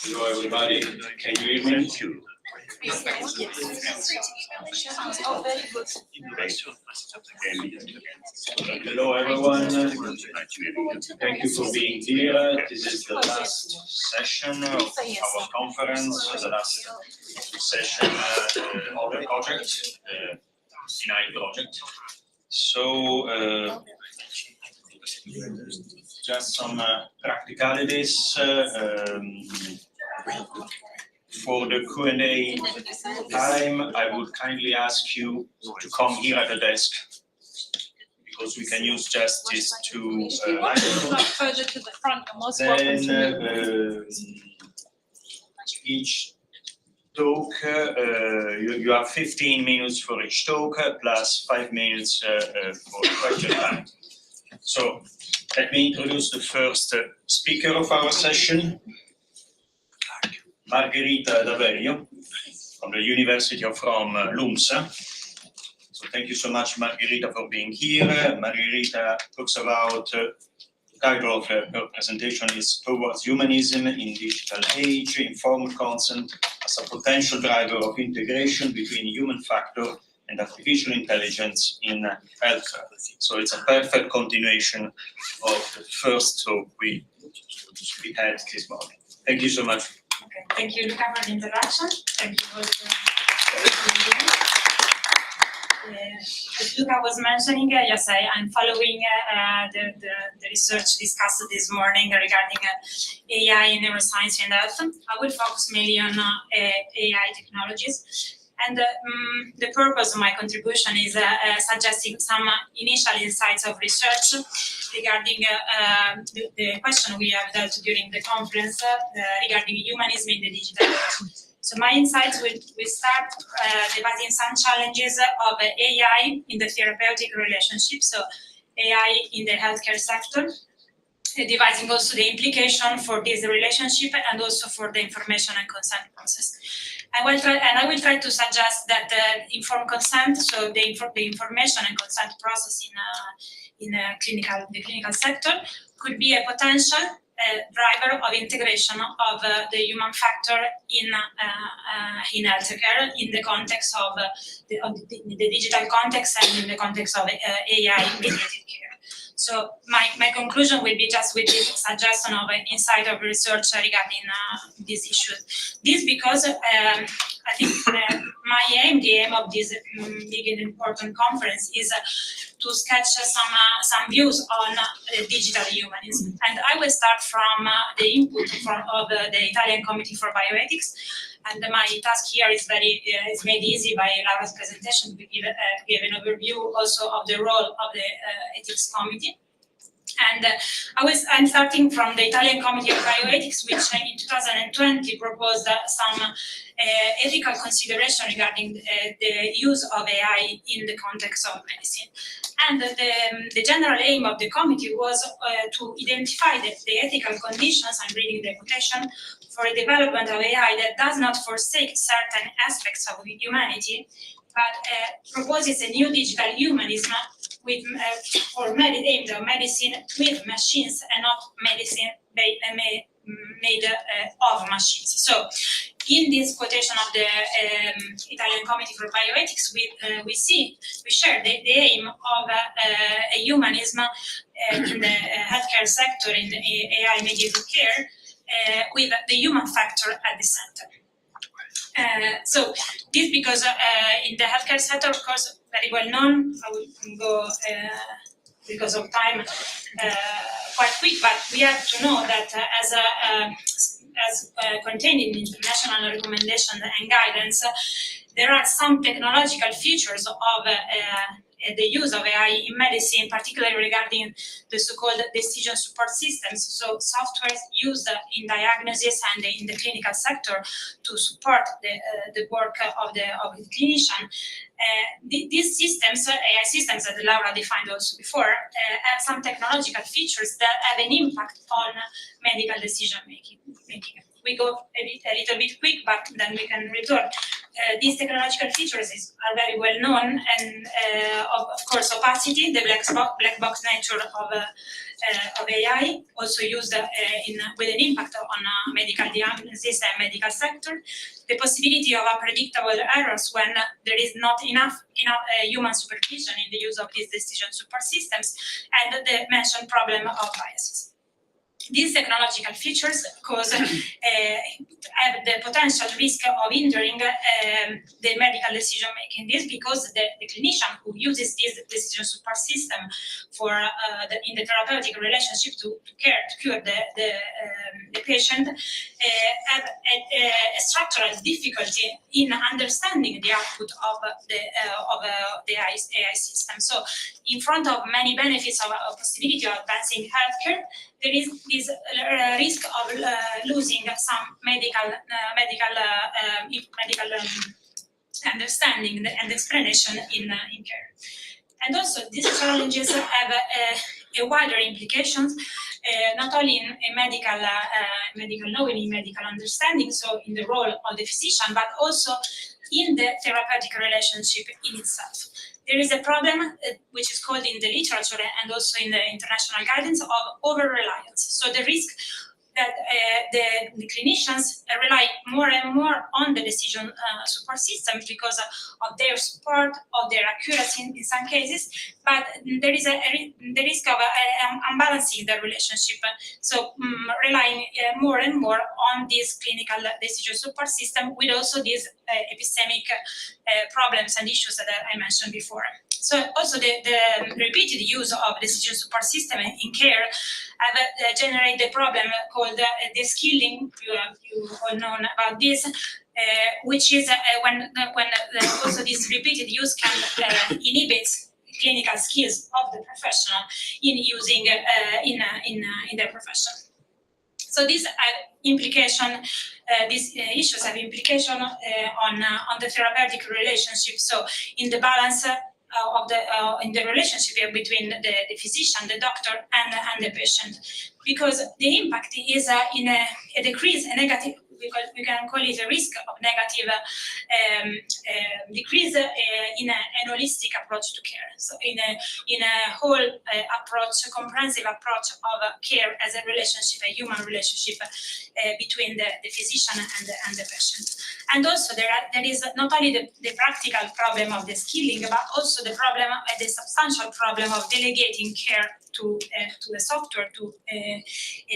Hello everybody, can you hear me? Yes. Oh, very good. Hello everyone, thank you for being here. This is the last session of our conference, the last session of the project, the NHNAI project. So, just some practicalities. For the Q&A time, I would kindly ask you to come here at the desk, because we can use just these two microphones. Further to the front, the most Then each talk, you have 15 minutes for each talk, plus 5 minutes for question time. So let me introduce the first speaker of our session, Margherita Daverio, from the University of Lumsa. So thank you so much, Margherita, for being here. Margherita talks about, the title of her presentation is Towards Humanism in Digital Age, Informed Consent as a Potential Driver of Integration between Human Factor and Artificial Intelligence in Healthcare. So it's a perfect continuation of the first talk we had this morning. Thank you so much. Okay, thank you, Luca, for the introduction. Thank you also. As Luca was mentioning, yes, I'm following the research discussed this morning regarding AI in neuroscience and health. I will focus mainly on AI technologies. And the purpose of my contribution is suggesting some initial insights of research regarding the question we have dealt during the conference regarding humanism in the digital age. So my insights will start devising some challenges of AI in the therapeutic relationship, so AI in the healthcare sector, devising also the implication for this relationship and also for the information and consent process. I will try to suggest that informed consent, so the information and consent process in the clinical sector, could be a potential driver of integration of the human factor in healthcare in the context of the digital context and in the context of AI-mediated care. So my conclusion will be just with this suggestion of an insight of research regarding this issue. This because I think the aim of this big and important conference is to sketch some views on digital humanism. And I will start from the input of the Italian Committee for Bioethics. And my task here is made easy by Laura's presentation to give an overview also of the role of the Ethics Committee. And I'm starting from the Italian Committee of Bioethics, which in 2020 proposed some ethical consideration regarding the use of AI in the context of medicine. And the general aim of the committee was to identify the ethical conditions, I'm reading the quotation, for a development of AI that does not forsake certain aspects of humanity, but proposes a new digital humanism with aimed at medicine with machines and not medicine made of machines. So, in this quotation of the Italian Committee for Bioethics, we share the aim of a humanism in the healthcare sector, in the AI-mediated care, with the human factor at the center. So this because in the healthcare sector, of course, very well known. I will go because of time quite quick, but we have to know that as contained in international recommendations and guidance, there are some technological features of the use of AI in medicine, particularly regarding the so-called decision support systems, so software used in diagnosis and in the clinical sector to support the work of the clinician. These systems, AI systems that Laura defined also before, have some technological features that have an impact on medical decision making. We go a little bit quick, but then we can return. these technological features are very well known, and of course opacity, the black box nature of AI, also used with an impact on medical diagnosis and medical sector, the possibility of unpredictable errors when there is not enough human supervision in the use of these decision support systems, and the mentioned problem of biases. These technological features have the potential risk of hindering the medical decision making. This because the clinician who uses this decision support system for in the therapeutic relationship to cure the patient have a structural difficulty in understanding the output of the AI system. So, in front of many benefits of a possibility of advancing healthcare, there is this risk of losing some medical understanding and explanation in care. And also, these challenges have a wider implications, not only in medical knowing, in medical understanding, so in the role of the physician, but also in the therapeutic relationship in itself. There is a problem which is called in the literature and also in the international guidance of over-reliance. So the risk that the clinicians rely more and more on the decision support systems because of their support, of their accuracy in some cases, but there is the risk of unbalancing the relationship. So relying more and more on this clinical decision support system with also these epistemic problems and issues that I mentioned before. So also the repeated use of decision support system in care have generated the problem called the skilling. You all know about this, which is when also this repeated use can inhibit clinical skills of the professional in using in their profession. So these implication, these issues have implication on the therapeutic relationship. So in the balance in the relationship between the physician, the doctor, and the patient, because the impact is in a decrease, a negative. We can call it a risk of negative decrease in an holistic approach to care. So in a whole approach, a comprehensive approach of care as a relationship, a human relationship between the physician and the patient. And also there is not only the practical problem of the skilling, but also the problem, the substantial problem of delegating care to a software, to a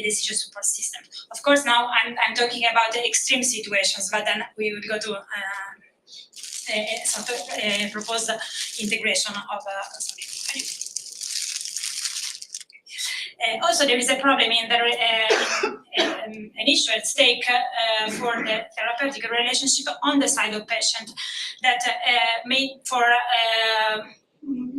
decision support system. Of course, now I'm talking about the extreme situations, but then we will go to proposed integration of. Also, there is a problem in an issue at stake for the therapeutic relationship on the side of patient that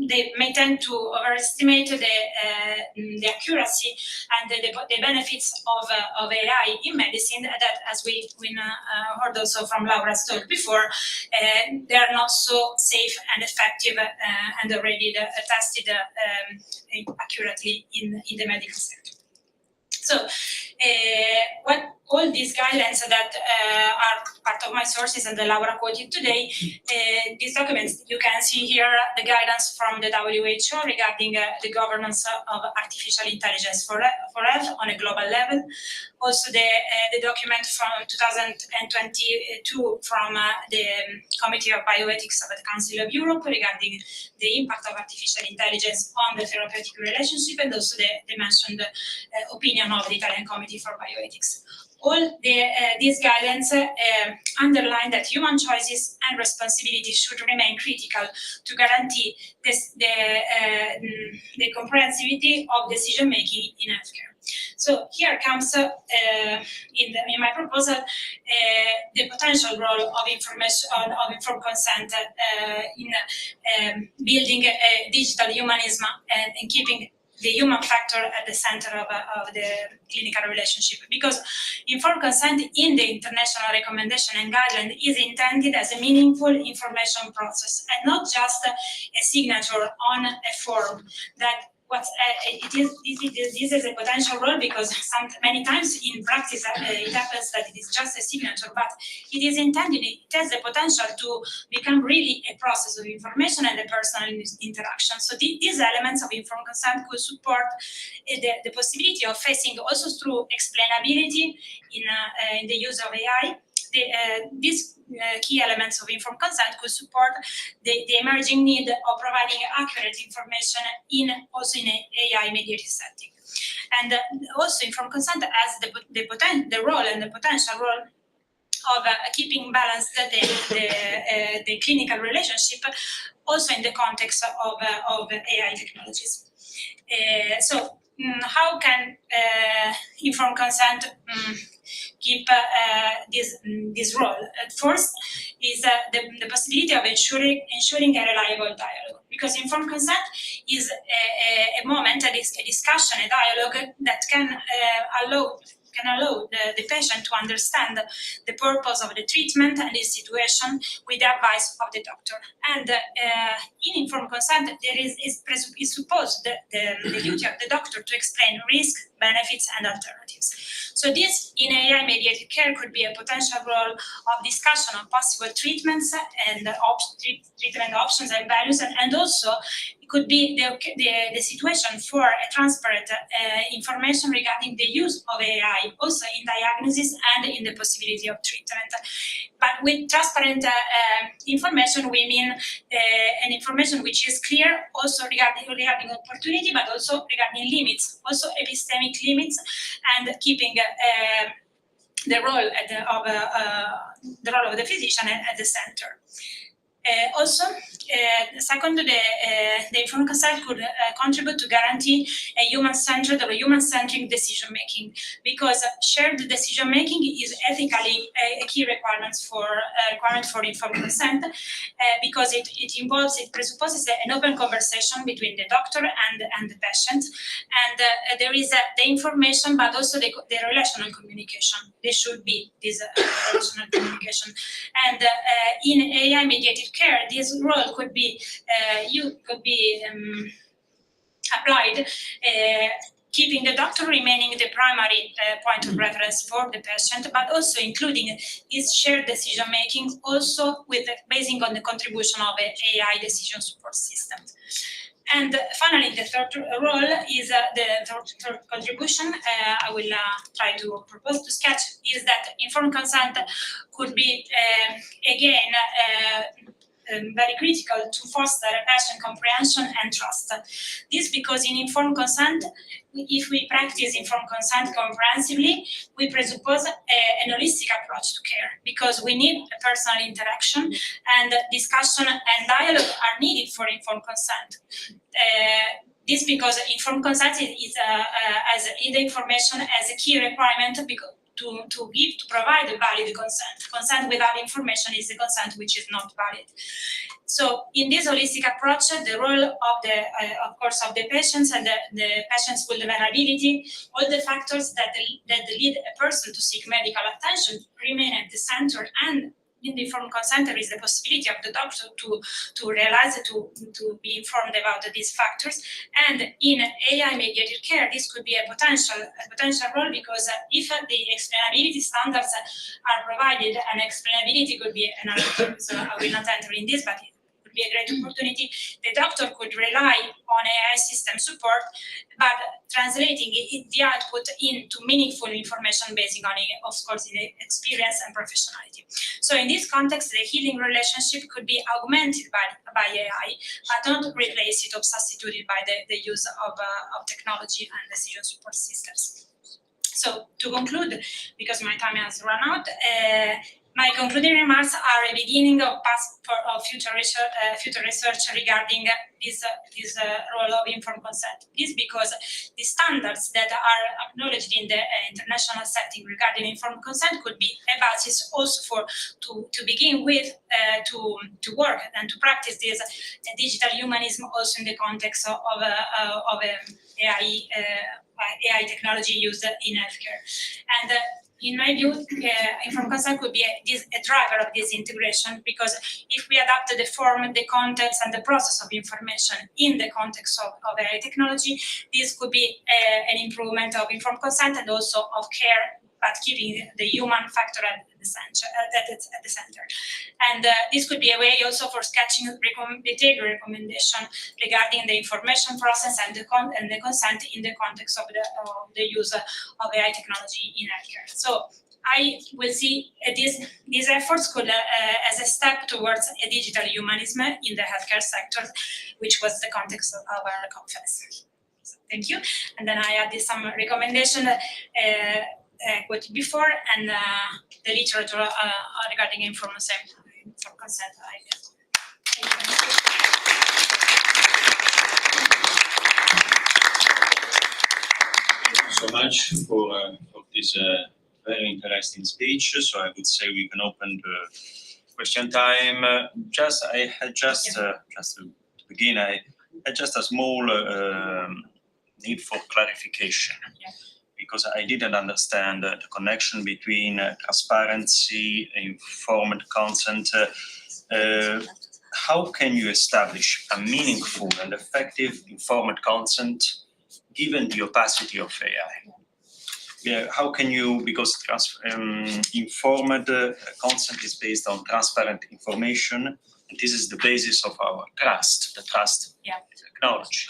they may tend to overestimate the accuracy and the benefits of AI in medicine that, as we heard also from Laura's talk before, they are not so safe and effective and already tested accurately in the medical sector. So, what all these guidelines that are part of my sources and the Laura quoted today, these documents, you can see here the guidance from the WHO regarding the governance of artificial intelligence for health on a global level. Also the document from 2022 from the Committee of Bioethics of the Council of Europe regarding the impact of artificial intelligence on the therapeutic relationship, and also the mentioned opinion of the Italian Committee for Bioethics. All these guidelines underline that human choices and responsibilities should remain critical to guarantee the comprehensivity of decision making in healthcare. So here comes in my proposal the potential role of information of informed consent in building a digital humanism and keeping the human factor at the center of the clinical relationship, because informed consent in the international recommendation and guideline is intended as a meaningful information process and not just a signature on a form that this is a potential role because many times in practice it happens that it is just a signature, but it is intended, it has the potential to become really a process of information and a personal interaction. So these elements of informed consent could support the possibility of facing also through explainability in the use of AI. These key elements of informed consent could support the emerging need of providing accurate information also in an AI-mediated setting. And also informed consent has the role and the potential role of keeping balanced the clinical relationship also in the context of AI technologies. So how can informed consent keep this role? First is the possibility of ensuring a reliable dialogue, because informed consent is a moment, a discussion, a dialogue that can allow the patient to understand the purpose of the treatment and the situation with the advice of the doctor. And in informed consent, there is supposed the duty of the doctor to explain risk, benefits, and alternatives. So this, in AI-mediated care, could be a potential role of discussion on possible treatments and treatment options and values, and also it could be the situation for a transparent information regarding the use of AI, also in diagnosis and in the possibility of treatment. But with transparent information, we mean an information which is clear, also regarding opportunity, but also regarding limits, also epistemic limits, and keeping the role of the physician at the center. Also, second, the informed consent could contribute to guarantee a human-centered or human-centric decision-making, because shared decision-making is ethically a key requirement for informed consent, because it presupposes an open conversation between the doctor and the patient, and there is the information, but also the relational communication. There should be this relational communication, and in AI-mediated care, this role could be applied, keeping the doctor remaining the primary point of reference for the patient, but also including his shared decision making, also basing on the contribution of an AI decision support system. And finally, the third role is the third contribution I will try to propose to sketch, is that informed consent could be, again, very critical to foster patient comprehension and trust. This because in informed consent, if we practice informed consent comprehensively, we presuppose an holistic approach to care, because we need a personal interaction, and discussion and dialogue are needed for informed consent. This because informed consent is as the information as a key requirement to provide a valid consent. Consent without information is a consent which is not valid. So in this holistic approach, the role of the patients and the patient's vulnerability, all the factors that lead a person to seek medical attention remain at the center, and in the informed consent there is the possibility of the doctor to realize, to be informed about these factors. And in AI-mediated care, this could be a potential role, because if the explainability standards are provided, and explainability could be another topic, so I will not enter in this, but it would be a great opportunity. The doctor could rely on AI system support, but translating the output into meaningful information based on, of course, experience and professionality. So in this context, the healing relationship could be augmented by AI, but not replace it or substituted by the use of technology and decision support systems. So to conclude, because my time has run out, my concluding remarks are a beginning of future research regarding this role of informed consent. This because the standards that are acknowledged in the international setting regarding informed consent could be a basis also to begin with to work and to practice this digital humanism also in the context of AI technology used in healthcare. And in my view, informed consent could be a driver of this integration, because if we adapt the form, the context, and the process of information in the context of AI technology, this could be an improvement of informed consent and also of care, but keeping the human factor at the center. And this could be a way also for sketching detailed recommendation regarding the information process and the consent in the context of the use of AI technology in healthcare. So I will see these efforts could as a step towards a digital humanism in the healthcare sector, which was the context of our conference. So, thank you. And then I added some recommendation quoted before, and the literature regarding informed consent. Thank you so much for this very interesting speech. So I would say we can open the question time. I had just to begin, I had just a small need for clarification. Yeah. Because I didn't understand the connection between transparency, informed consent. How can you establish a meaningful and effective informed consent given the opacity of AI? Yeah, how can you, because informed consent is based on transparent information, and this is the basis of our trust, the trust in technology.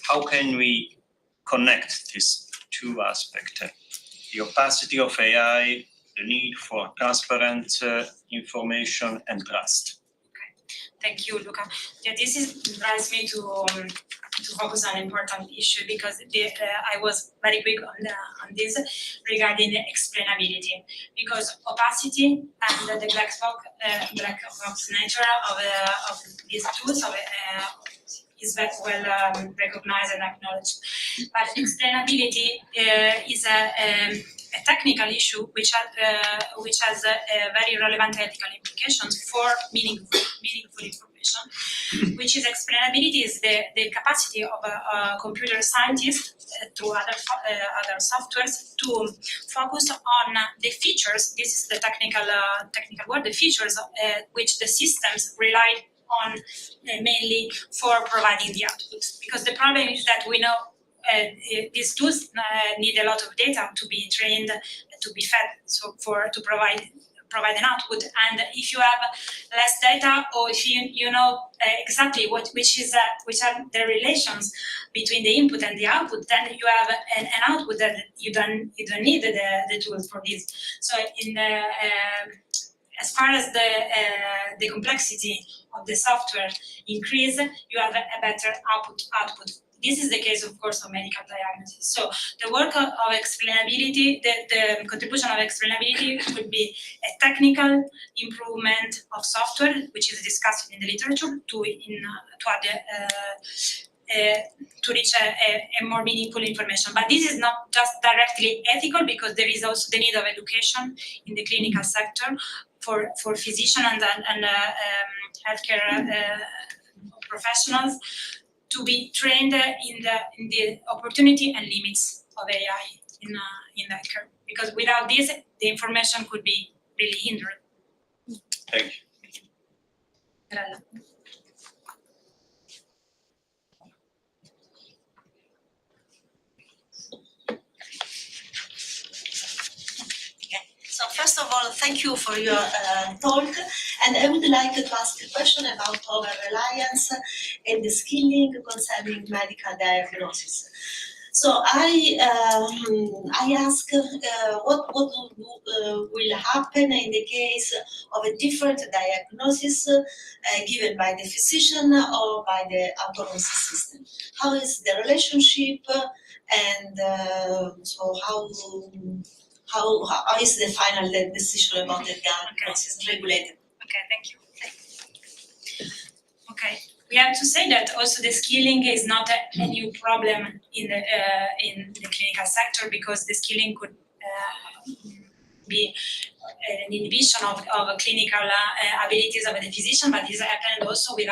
How can we connect these two aspects, the opacity of AI, the need for transparent information, and trust? Okay. Thank you, Luca. Yeah, this drives me to focus on an important issue, because I was very quick on this regarding the explainability, because opacity and the black box nature of these tools is very well recognized and acknowledged. But explainability is a technical issue which has very relevant ethical implications for meaningful information, which is explainability is the capacity of a computer scientist through other softwares to focus on the features. This is the technical word, the features which the systems rely on mainly for providing the outputs. Because the problem is that we know these tools need a lot of data to be trained, to be fed, so to provide an output. And if you have less data, or if you know exactly which are the relations between the input and the output, then you have an output that you don't need the tools for this. So as far as the complexity of the software increase, you have a better output. This is the case, of course, of medical diagnosis. So the work of explainability, the contribution of explainability could be a technical improvement of software, which is discussed in the literature, to reach a more meaningful information. But this is not just directly ethical, because there is also the need of education in the clinical sector for physicians and healthcare professionals to be trained in the opportunity and limits of AI in healthcare. Because without this, the information could be really hindered. Thank you. So first of all, thank you for your talk, and I would like to ask a question about over-reliance and the skilling concerning medical diagnosis. So I ask what will happen in the case of a different diagnosis given by the physician or by the autonomous system? How is the relationship, and so how is the final decision about the diagnosis regulated? Okay, thank you. Okay, we have to say that also the skilling is not a new problem in the clinical sector, because the skilling could be an inhibition of clinical abilities of the physician, but this happened also with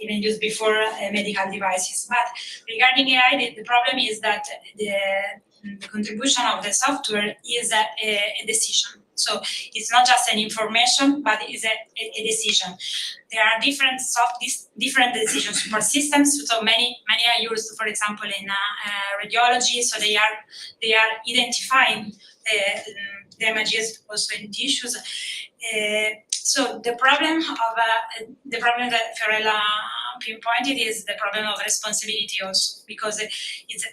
even used before medical devices. But regarding AI, the problem is that the contribution of the software is a decision. So it's not just an information, but it's a decision. There are different decision support systems. So many are used, for example, in radiology. So they are identifying the images also in tissues. So the problem that Fiorella pinpointed is the problem of responsibility also, because it's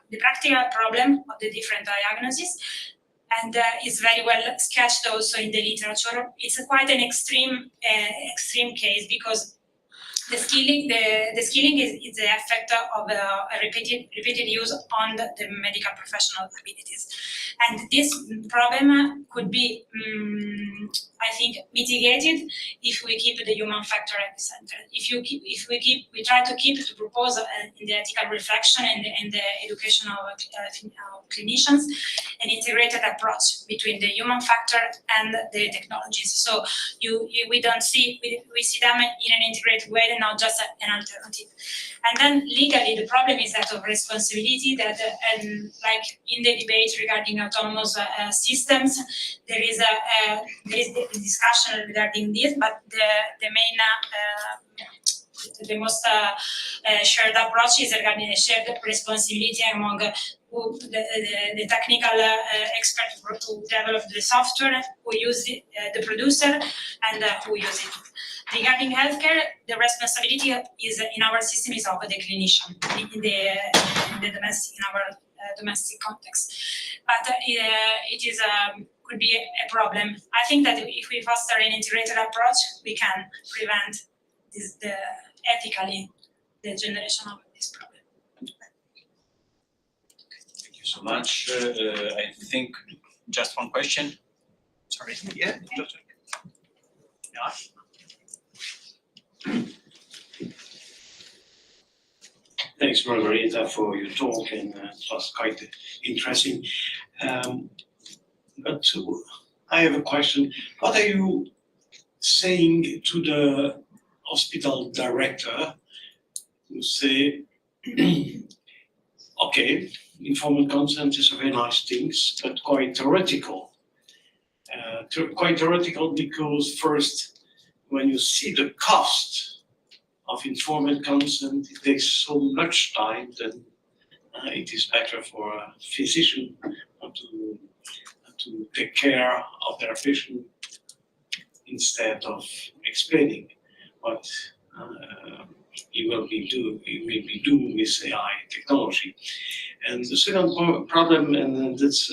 the practical problem of the different diagnoses, and is very well sketched also in the literature. It's quite an extreme case, because the skilling is the effect of a repeated use on the medical professional abilities, and this problem could be, I think, mitigated if we keep the human factor at the center. We try to propose in the ethical reflection and the education of clinicians an integrated approach between the human factor and the technologies. So we see them in an integrated way, and not just an alternative. And then legally, the problem is that of responsibility, that like in the debate regarding autonomous systems, there is the discussion regarding this, but the most shared approach is regarding the shared responsibility among the technical experts who develop the software, who use the producer, and who use it. Regarding healthcare, the responsibility is in our system is of the clinician in our domestic context, but it is could be a problem. I think that if we foster an integrated approach, we can prevent ethically the generation of this problem. Thank you so much. I think just one question. Sorry. Yeah. Yeah. Thanks, Margherita, for your talk, and it was quite interesting. But I have a question. What are you saying to the hospital director who say, okay, informed consent is a very nice thing, but quite theoretical. Quite theoretical because first, when you see the cost of informed consent, it takes so much time that it is better for a physician to take care of their patient instead of explaining what he will be doing with AI technology. And the second problem, and that's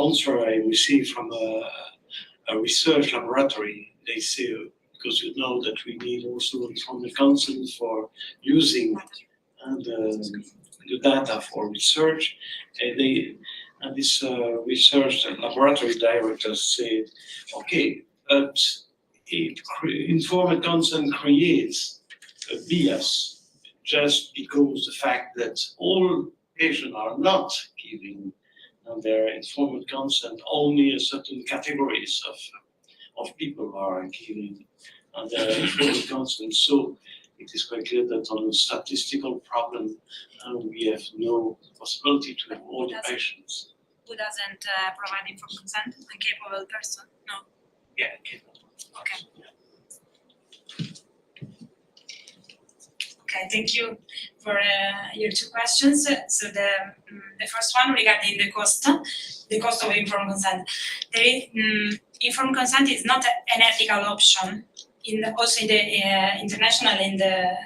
answer I received from a research laboratory, they say, because you know that we need also informed consent for using the data for research. And this research laboratory director said, okay, but informed consent creates a bias just because the fact that all patients are not giving their informed consent, only a certain categories of people are giving their informed consent. So it is quite clear that on a statistical problem, we have no possibility to have all the patients. Who doesn't provide informed consent? A capable person? No. Yeah, capable. Okay. Okay, thank you for your two questions. So the first one regarding the cost of informed consent. Informed consent is not an ethical option. Also in the international, in the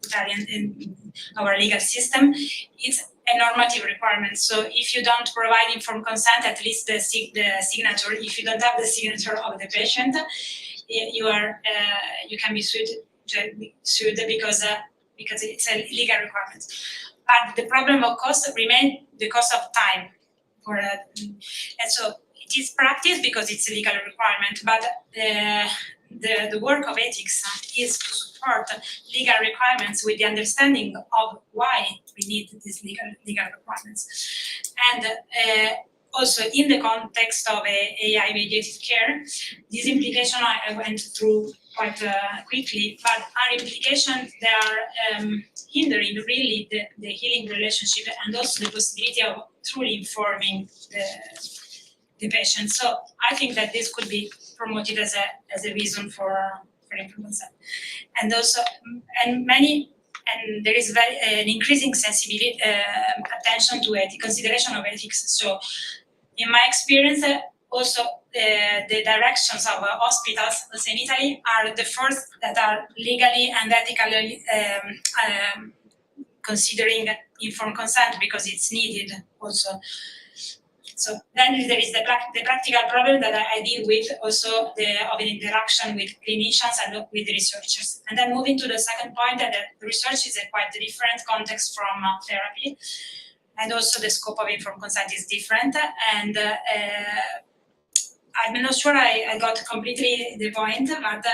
Italian, in our legal system, it's a normative requirement. So if you don't provide informed consent, at least the signature, if you don't have the signature of the patient, you can be sued because it's a legal requirement. But the problem of cost remains the cost of time. And so it is practice because it's a legal requirement, but the work of ethics is to support legal requirements with the understanding of why we need these legal requirements. And also in the context of AI-mediated care, this implication I went through quite quickly, but our implications, they are hindering really the healing relationship and also the possibility of truly informing the patient. So I think that this could be promoted as a reason for improvement. And also, and there is an increasing sensibility, attention to consideration of ethics. So in my experience, also the directions of hospitals, also in Italy, are the first that are legally and ethically considering informed consent because it's needed also. So then there is the practical problem that I deal with, also of an interaction with clinicians and with researchers. And then moving to the second point, that the research is a quite different context from therapy, and also the scope of informed consent is different. And I'm not sure I got completely the point, but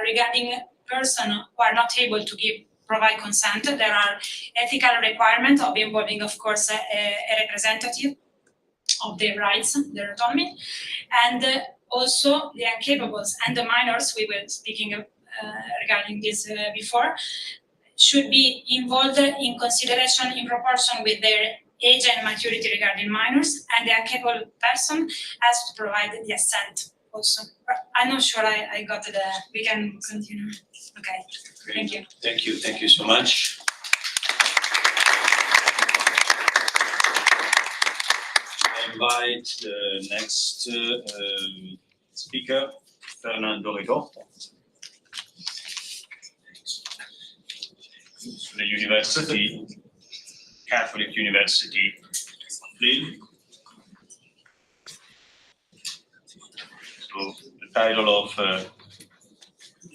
regarding person who are not able to provide consent, there are ethical requirements of involving, of course, a representative of their rights, their autonomy, and also the incapables and the minors, we were speaking regarding this before, should be involved in consideration in proportion with their age and maturity regarding minors, and the incapable person has to provide the assent also. I'm not sure I got we can continue. Okay, thank you. Thank you so much. I invite the next speaker, Fernand Doridot, the University Catholique University of Lille. So the title of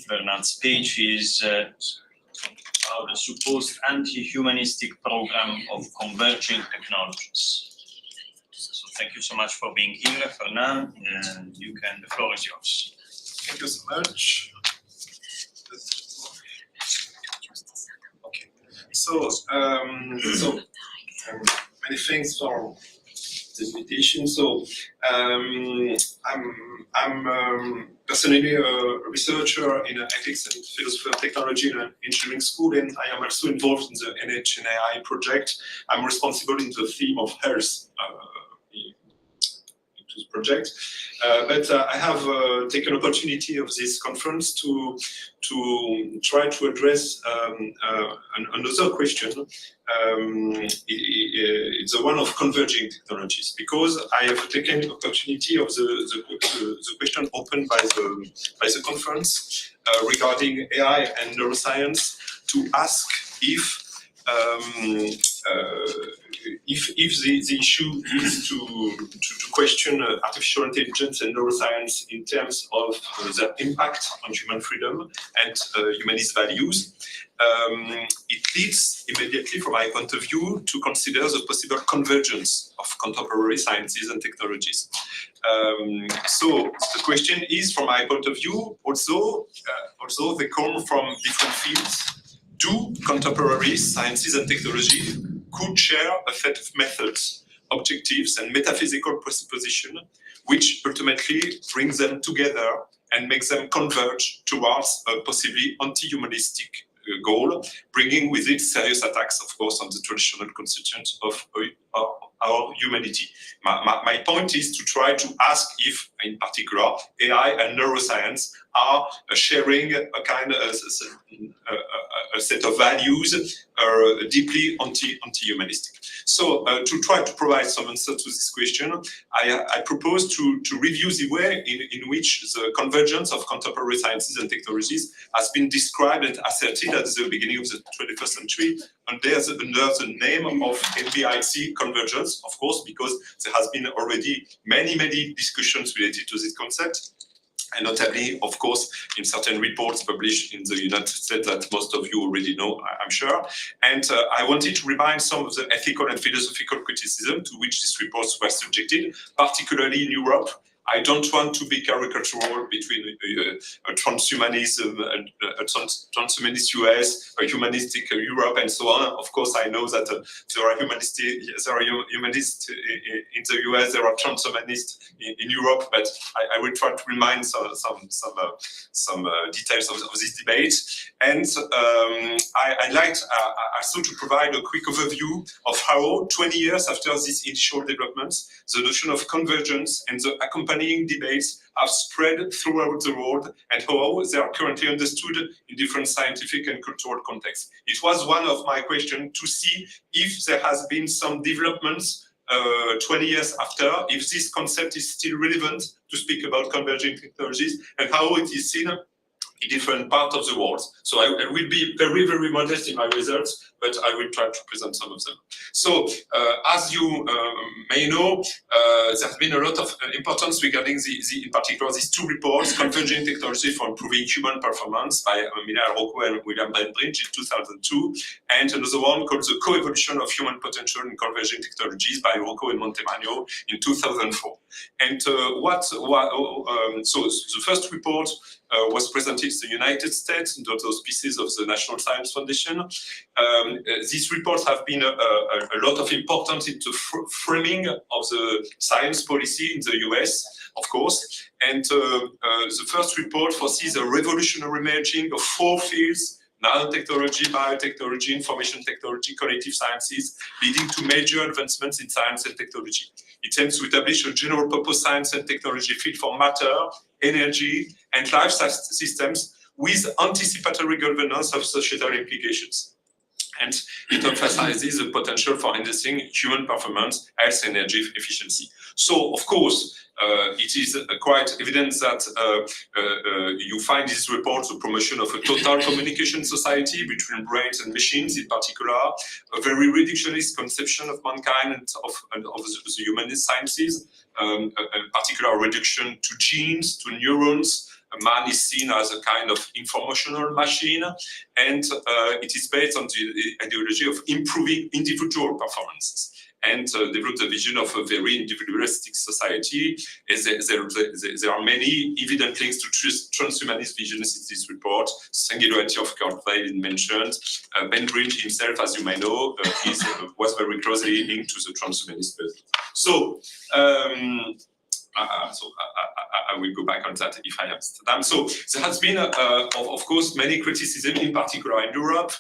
Fernand's speech is about the supposed anti-humanistic program of converging technologies. So thank you so much for being here, Fernand, and the floor is yours. Thank you so much. Okay. So many thanks for the invitation. So I'm personally a researcher in ethics and philosophy of technology in an engineering school, and I am also involved in the NHNAI project. I'm responsible in the theme of health into the project. But I have taken opportunity of this conference to try to address another question. It's the one of converging technologies, because I have taken opportunity of the question opened by the conference regarding AI and neuroscience to ask if the issue is to question artificial intelligence and neuroscience in terms of their impact on human freedom and humanist values, it leads immediately, from my point of view, to consider the possible convergence of contemporary sciences and technologies. So the question is, from my point of view, also they come from different fields. Do contemporary sciences and technology could share a set of methods, objectives, and metaphysical presuppositions, which ultimately brings them together and makes them converge towards a possibly anti-humanistic goal, bringing with it serious attacks, of course, on the traditional constituents of our humanity. My point is to try to ask if, in particular, AI and neuroscience are sharing a kind of a set of values deeply anti-humanistic. So to try to provide some answer to this question, I propose to review the way in which the convergence of contemporary sciences and technologies has been described and asserted at the beginning of the 21st century under the name of MBIC convergence, of course, because there has been already many discussions related to this concept. And notably, of course, in certain reports published in the United States that most of you already know, I'm sure. And I wanted to remind some of the ethical and philosophical criticism to which these reports were subjected, particularly in Europe, I don't want to be caricatural between transhumanism and transhumanist US, humanistic Europe, and so on. Of course, I know that there are humanists in the US, there are transhumanists in Europe, but I will try to remind some details of this debate. And I'd like also to provide a quick overview of how 20 years after these initial developments, the notion of convergence and the accompanying debates have spread throughout the world and how they are currently understood in different scientific and cultural contexts. It was one of my questions to see if there has been some developments 20 years after, if this concept is still relevant to speak about converging technologies and how it is seen in different parts of the world. So I will be very, very modest in my results, but I will try to present some of them. So as you may know, there has been a lot of importance regarding in particular these two reports, Converging Technology for Improving Human Performance by Milan Rocco and William Bainbridge in 2002, and another one called The Co-Evolution of Human Potential in Converging Technologies by Rocco and Montemagno in 2004. And so the first report was presented in the United States under the auspices of the National Science Foundation. These reports have been a lot of importance in the framing of the science policy in the US, of course. And the first report foresees a revolutionary merging of 4 fields: nanotechnology, biotechnology, information technology, cognitive sciences, leading to major advancements in science and technology. It aims to establish a general purpose science and technology field for matter, energy, and life systems with anticipatory governance of societal implications. And it emphasizes the potential for enhancing human performance, health, and energy efficiency. So, of course, it is quite evident that you find this report the promotion of a total communication society between brains and machines, in particular, a very reductionist conception of mankind and of the humanist sciences, in particular reduction to genes, to neurons. Man is seen as a kind of informational machine, and it is based on the ideology of improving individual performances, and developed a vision of a very individualistic society. There are many evident links to transhumanist visions in this report. Singularity of Corpora mentioned. Bainbridge himself, as you may know, was very closely linked to the transhumanist movement. So, I will go back on that if I have time. So there has been, of course, many criticism, in particular in Europe,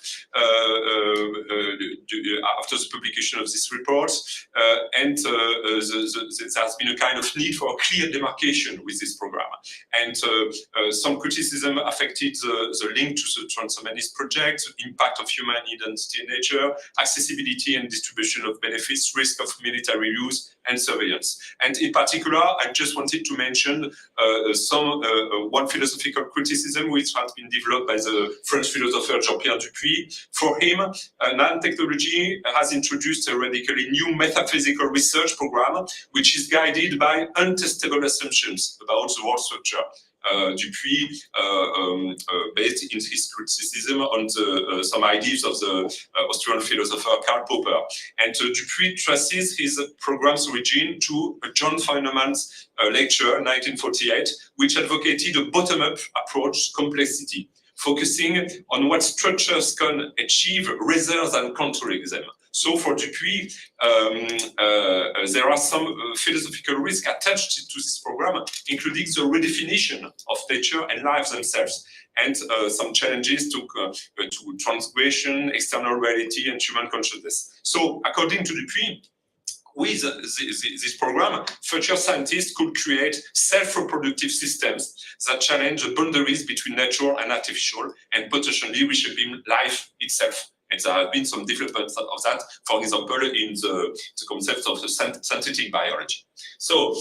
after the publication of this report, and there has been a kind of need for a clear demarcation with this program. And some criticism affected the link to the transhumanist project, the impact of human identity and nature, accessibility and distribution of benefits, risk of military use, and surveillance. And in particular, I just wanted to mention one philosophical criticism which has been developed by the French philosopher Jean-Pierre Dupuy. For him, nanotechnology has introduced a radically new metaphysical research program which is guided by untestable assumptions about the world structure. Dupuy based in his criticism on some ideas of the Austrian philosopher Karl Popper. And Dupuy traces his program's origin to John Feynman's lecture in 1948, which advocated a bottom-up approach to complexity, focusing on what structures can achieve rather than controlling them. So for Dupuy, there are some philosophical risks attached to this program, including the redefinition of nature and life themselves, and some challenges to transgression, external reality, and human consciousness. So according to Dupuy, with this program, future scientists could create self-reproductive systems that challenge the boundaries between nature and artificial, and potentially reshaping life itself. And there have been some developments of that, for example, in the concept of the synthetic biology. So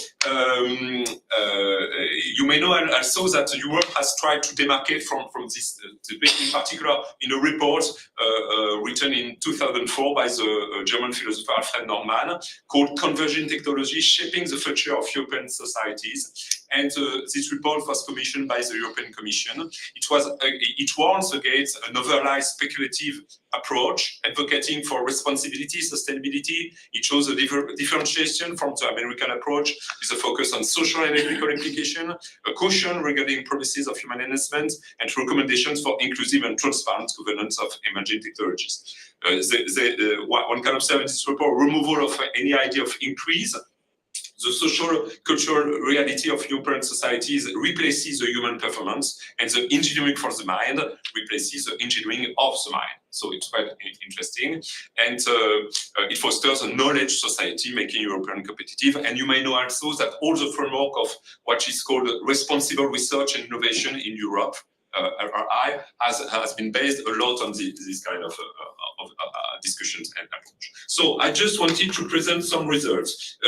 you may know also that Europe has tried to demarcate from this debate, in particular in a report written in 2004 by the German philosopher Alfred Norman called Converging Technology, Shaping the Future of European Societies. and this report was commissioned by the European Commission. It warns against an overly speculative approach, advocating for responsibility, sustainability. It shows a differentiation from the American approach with a focus on social and ethical implication, a caution regarding promises of human enhancement, and recommendations for inclusive and transparent governance of emerging technologies. One can observe in this report removal of any idea of increase. The social cultural reality of European societies replaces the human performance, and the engineering for the mind replaces the engineering of the mind. So it's quite interesting, and it fosters a knowledge society, making European competitive. And you may know also that all the framework of what is called responsible research and innovation in Europe, RI, has been based a lot on this kind of discussions and approach. So I just wanted to present some results.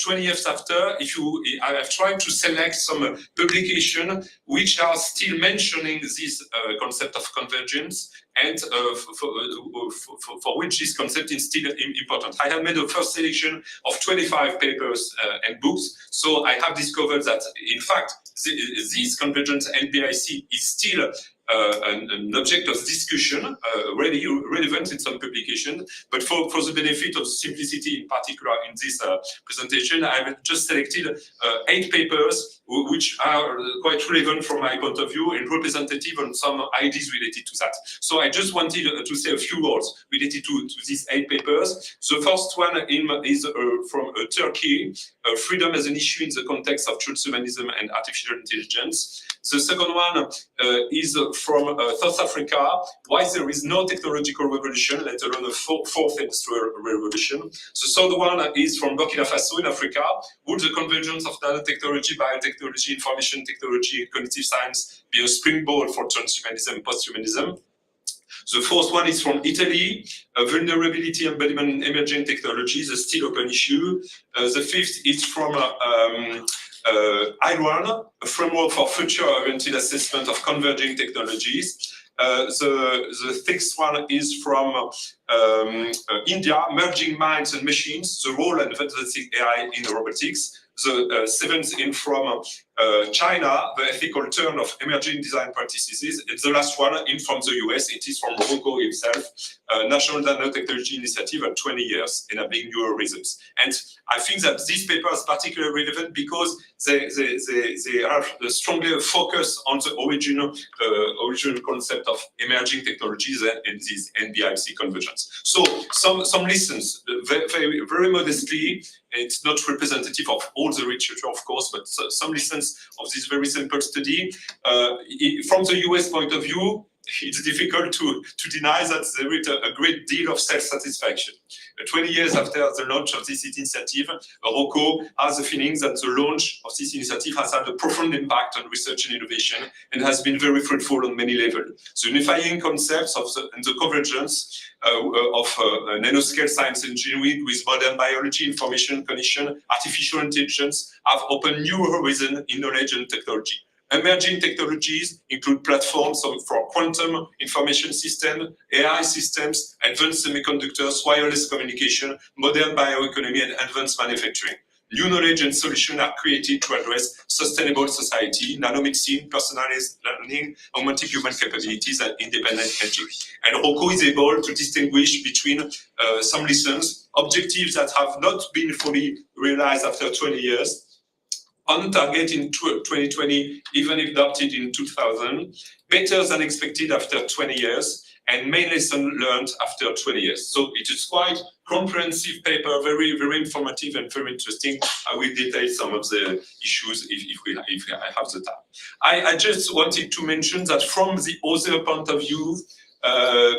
20 years after, I have tried to select some publication which are still mentioning this concept of convergence, and for which this concept is still important. I have made a first selection of 25 papers and books, so I have discovered that, in fact, this convergence NBIC is still an object of discussion, really relevant in some publications, but for the benefit of simplicity in particular in this presentation, I have just selected 8 papers which are quite relevant from my point of view and representative on some ideas related to that. So I just wanted to say a few words related to these 8 papers. The first one is from Turkey, freedom as an issue in the context of transhumanism and artificial intelligence. The second one is from South Africa, why there is no technological revolution, let alone a fourth industrial revolution. The third one is from Burkina Faso in Africa, would the convergence of nanotechnology, biotechnology, information technology, and cognitive science be a springboard for transhumanism and posthumanism? The fourth one is from Italy, vulnerability, embodiment, and emerging technologies, a still open issue. The fifth is from Iran, a framework for future-oriented assessment of converging technologies. The sixth one is from India, merging minds and machines, the role and advancing AI in robotics. The seventh in from China, the ethical turn of emerging design practices. And the last one in from the US, it is from Rocco himself, National Nanotechnology Initiative at 20 years, enabling new rhythms. And I think that this paper is particularly relevant because they are strongly focused on the original concept of emerging technologies and this NBIC convergence. So some lessons, very modestly. It's not representative of all the literature, of course, but some lessons of this very simple study. From the US point of view, it's difficult to deny that there is a great deal of self-satisfaction. 20 years after the launch of this initiative, Rocco has the feeling that the launch of this initiative has had a profound impact on research and innovation and has been very fruitful on many levels. The unifying concepts and the convergence of nanoscale science engineering with modern biology, information, cognition, artificial intelligence have opened new horizons in knowledge and technology. Emerging technologies include platforms for quantum information systems, AI systems, advanced semiconductors, wireless communication, modern bioeconomy, and advanced manufacturing. New knowledge and solutions are created to address sustainable society, nanomedicine, personalized learning, augmented human capabilities, and independent energy. And Rocco is able to distinguish between some lessons, objectives that have not been fully realized after 20 years, on target in 2020, even if adopted in 2000, better than expected after 20 years, and main lesson learned after 20 years. So it is quite comprehensive paper, very, very informative and very interesting. I will detail some of the issues if I have the time. I just wanted to mention that from the other point of view, the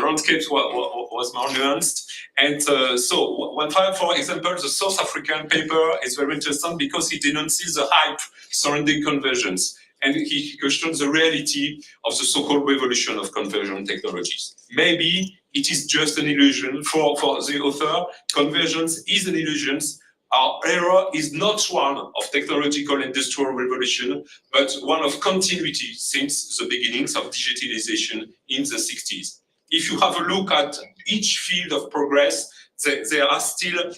landscape was more nuanced. And for example, the South African paper is very interesting because it denounces the hype surrounding convergence. And he questions the reality of the so-called revolution of convergent technologies. Maybe it is just an illusion. For the author, convergence is an illusion. Our era is not one of technological industrial revolution, but one of continuity since the beginnings of digitalization in the 60s. If you have a look at each field of progress, there are still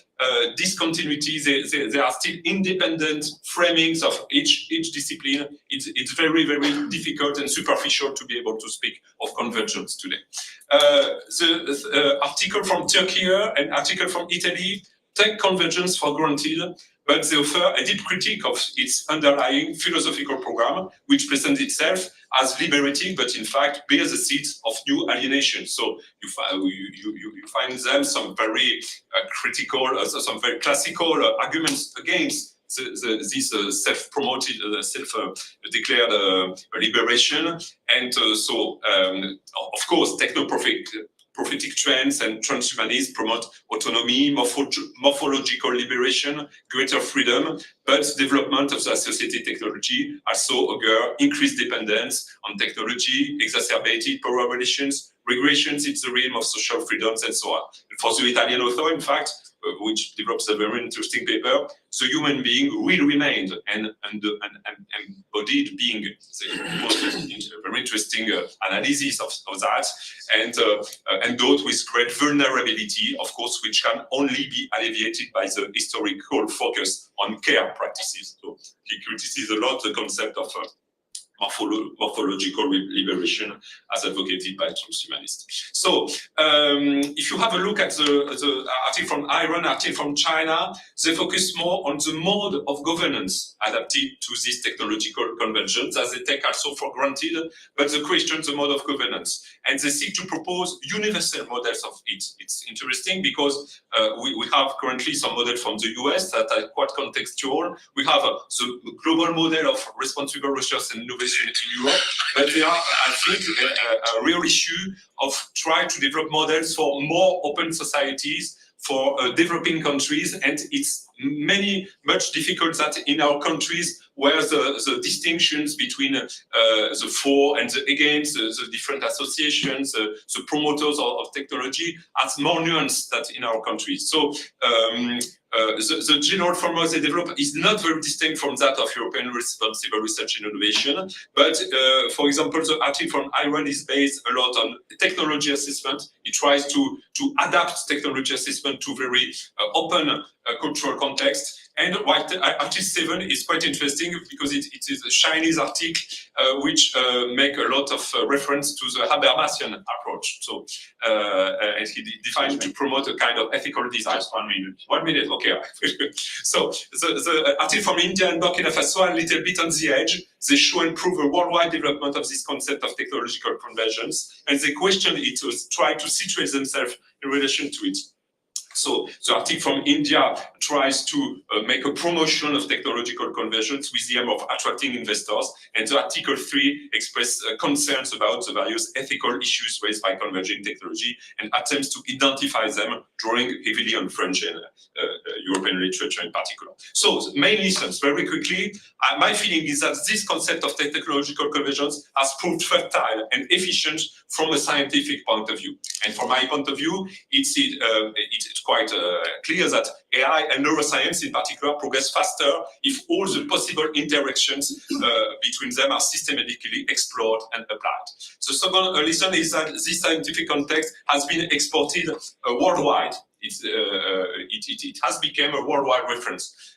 discontinuities, there are still independent framings of each discipline. It's very, very difficult and superficial to be able to speak of convergence today. The article from Turkey and article from Italy take convergence for granted, but they offer a deep critique of its underlying philosophical program, which presents itself as liberating, but in fact bears the seeds of new alienation. So you find them some very critical, some very classical arguments against this self-promoted, self-declared liberation, and of course, prophetic trends and transhumanism promote autonomy, morphological liberation, greater freedom, but development of the associated technology also augur increased dependence on technology, exacerbated power relations, regressions in the realm of social freedoms, and so on. And for the Italian author, in fact, which develops a very interesting paper, the human being will remain an embodied being. A very interesting analysis of that, and endowed with great vulnerability, of course, which can only be alleviated by the historical focus on care practices. So he criticizes a lot the concept of morphological liberation as advocated by transhumanists. So if you have a look at the article from Iran, article from China, they focus more on the mode of governance adapted to this technological convergence, as they take also for granted, but they question the mode of governance. And they seek to propose universal models of it. It's interesting because we have currently some models from the US that are quite contextual. We have the global model of responsible research and innovation in Europe, but there are, I think, a real issue of trying to develop models for more open societies, for developing countries, and it's much difficult that in our countries where the distinctions between the for and the against, the different associations, the promoters of technology are more nuanced than in our countries. So the general framework they develop is not very distinct from that of European responsible research and innovation. But for example, the article from Iran is based a lot on technology assessment. It tries to adapt technology assessment to very open cultural context. And article 7 is quite interesting because it is a Chinese article which make a lot of reference to the Habermasian approach. So, and he defined to promote a kind of ethical design. Just 1 minute. 1 minute, okay. So the article from India and Burkina Faso are a little bit on the edge. They show and prove a worldwide development of this concept of technological convergence, and they question it to try to situate themselves in relation to it. So the article from India tries to make a promotion of technological convergence with the aim of attracting investors, and the article 3 expresses concerns about the various ethical issues raised by converging technology and attempts to identify them, drawing heavily on French and European literature in particular. So the main lessons, very quickly, my feeling is that this concept of technological convergence has proved fertile and efficient from a scientific point of view. And from my point of view, it's quite clear that AI and neuroscience in particular progress faster if all the possible interactions between them are systematically explored and applied. The second lesson is that this scientific context has been exported worldwide. It has become a worldwide reference.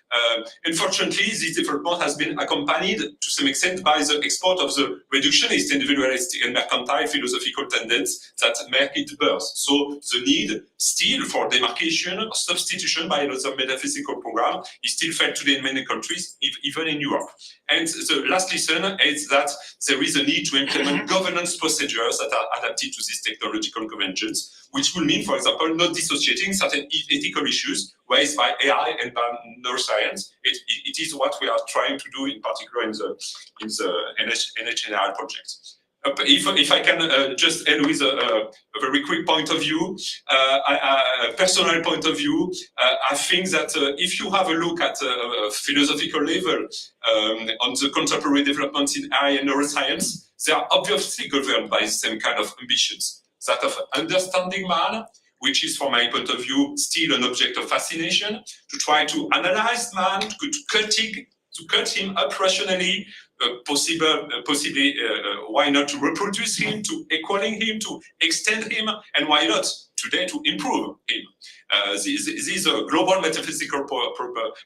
Unfortunately, this development has been accompanied to some extent by the export of the reductionist, individualistic, and mercantile philosophical tendencies that make it birth. So the need still for demarcation or substitution by another metaphysical program is still felt today in many countries, even in Europe. And the last lesson is that there is a need to implement governance procedures that are adapted to this technological convergence, which will mean, for example, not dissociating certain ethical issues raised by AI and by neuroscience. It is what we are trying to do, in particular in the NHNAI project. If I can just end with a very quick point of view, a personal point of view, I think that if you have a look at a philosophical level on the contemporary developments in AI and neuroscience, they are obviously governed by the same kind of ambitions. That of understanding man, which is, from my point of view, still an object of fascination, to try to analyze man, to cut him up rationally, possibly, why not to reproduce him, to equaling him, to extend him, and why not today to improve him. This global metaphysical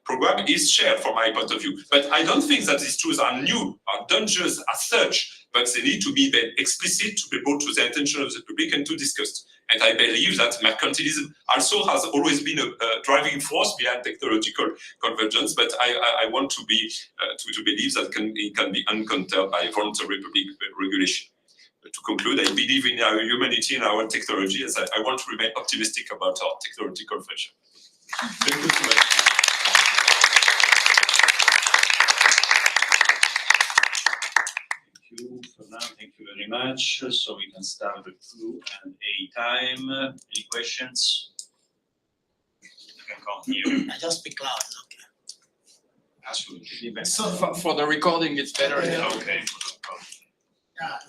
program is shared from my point of view. But I don't think that these tools are new, are dangerous as such, but they need to be made explicit to be brought to the attention of the public and to discuss. And I believe that mercantilism also has always been a driving force behind technological convergence, but I want to believe that it can be uncountered by voluntary public regulation. To conclude, I believe in our humanity and our technology, as I want to remain optimistic about our technological future. Thank you so much. Thank you, Fernand. Thank you very much. So we can start the Q&A time. Any questions? You can come here. I just speak loud. Absolutely. So for the recording, it's better. Okay.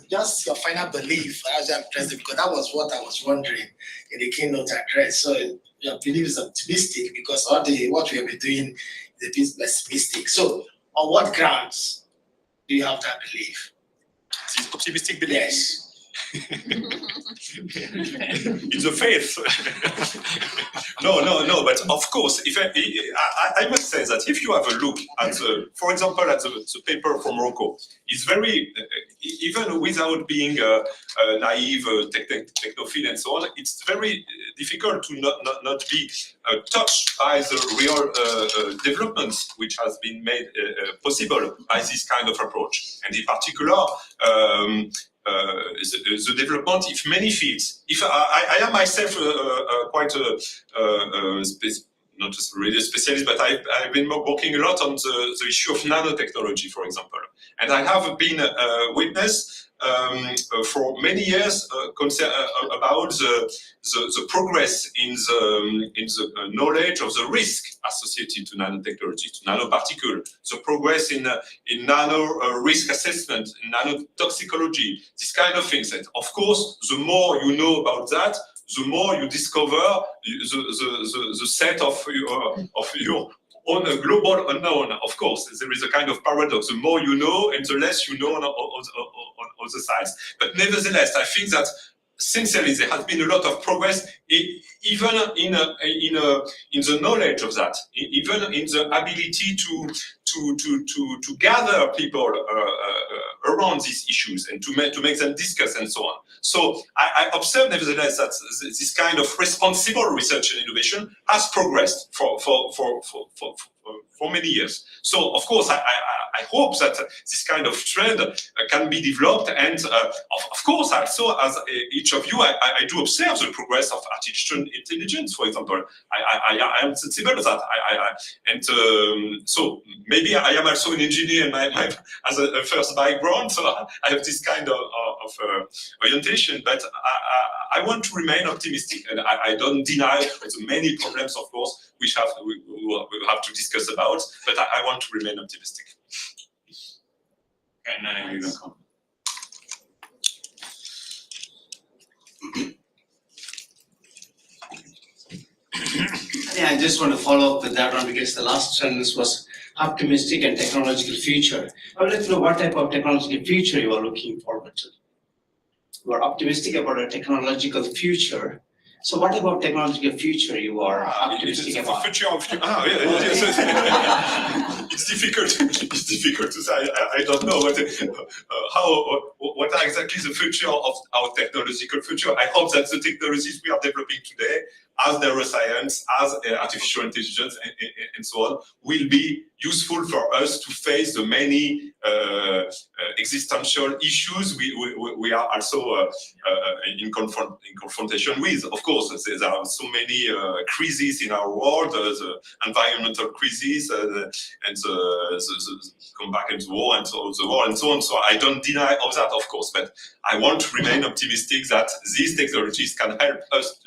Just your final belief as I'm interested, because that was what I was wondering in the keynote address. So your belief is optimistic because what we have been doing is a bit pessimistic. So on what grounds do you have that belief? This optimistic belief. Yes. It's a faith. No, but of course, if I must say that if you have a look at for example, at the paper from Morocco, it's very, even without being naive, technophile and so on, it's very difficult to not be touched by the real developments which has been made possible by this kind of approach. And in particular, the development of many fields. If I am myself quite not really a specialist, but I've been working a lot on the issue of nanotechnology, for example. And I have been witness for many years about the progress in the knowledge of the risk associated to nanotechnology, to nanoparticle, the progress in nano risk assessment, in nanotoxicology, this kind of things. And of course, the more you know about that, the more you discover the set of your own global unknown. Of course, there is a kind of paradox. The more you know, and the less you know on the sides. But nevertheless, I think that sincerely there has been a lot of progress, even in the knowledge of that, even in the ability to gather people around these issues and to make them discuss and so on. So I observe nevertheless that this kind of responsible research and innovation has progressed for many years. So of course I hope that this kind of trend can be developed, and of course also as each of you I do observe the progress of artificial intelligence, for example. I am sensible to that. So maybe I am also an engineer as a first background, so I have this kind of orientation, but I want to remain optimistic, and I don't deny the many problems, of course, we have to discuss about, but I want to remain optimistic. And then we will come. Yeah, I just want to follow up with that one because the last sentence was optimistic and technological future. I would like to know what type of technological future you are looking forward to. You are optimistic about a technological future. So what about technological future you are optimistic about? The future of it's difficult to say. I don't know what are exactly the future of our technological future. I hope that the technologies we are developing today, as neuroscience, as artificial intelligence, and so on, will be useful for us to face the many existential issues we are also in confrontation with. Of course, there are so many crises in our world, the environmental crisis, and the comeback into war, and so the war, and so on. So I don't deny of that, of course, but I want to remain optimistic that these technologies can help us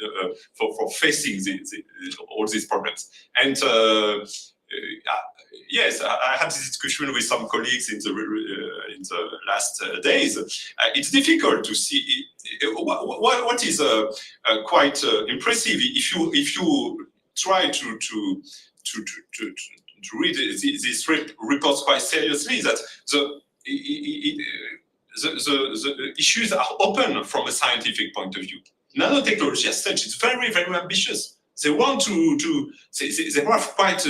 for facing all these problems. And yes, I had this discussion with some colleagues in the last days. It's difficult to see what is quite impressive if you try to read these reports quite seriously, that the issues are open from a scientific point of view. nanotechnology as such is very, very ambitious. They want they have quite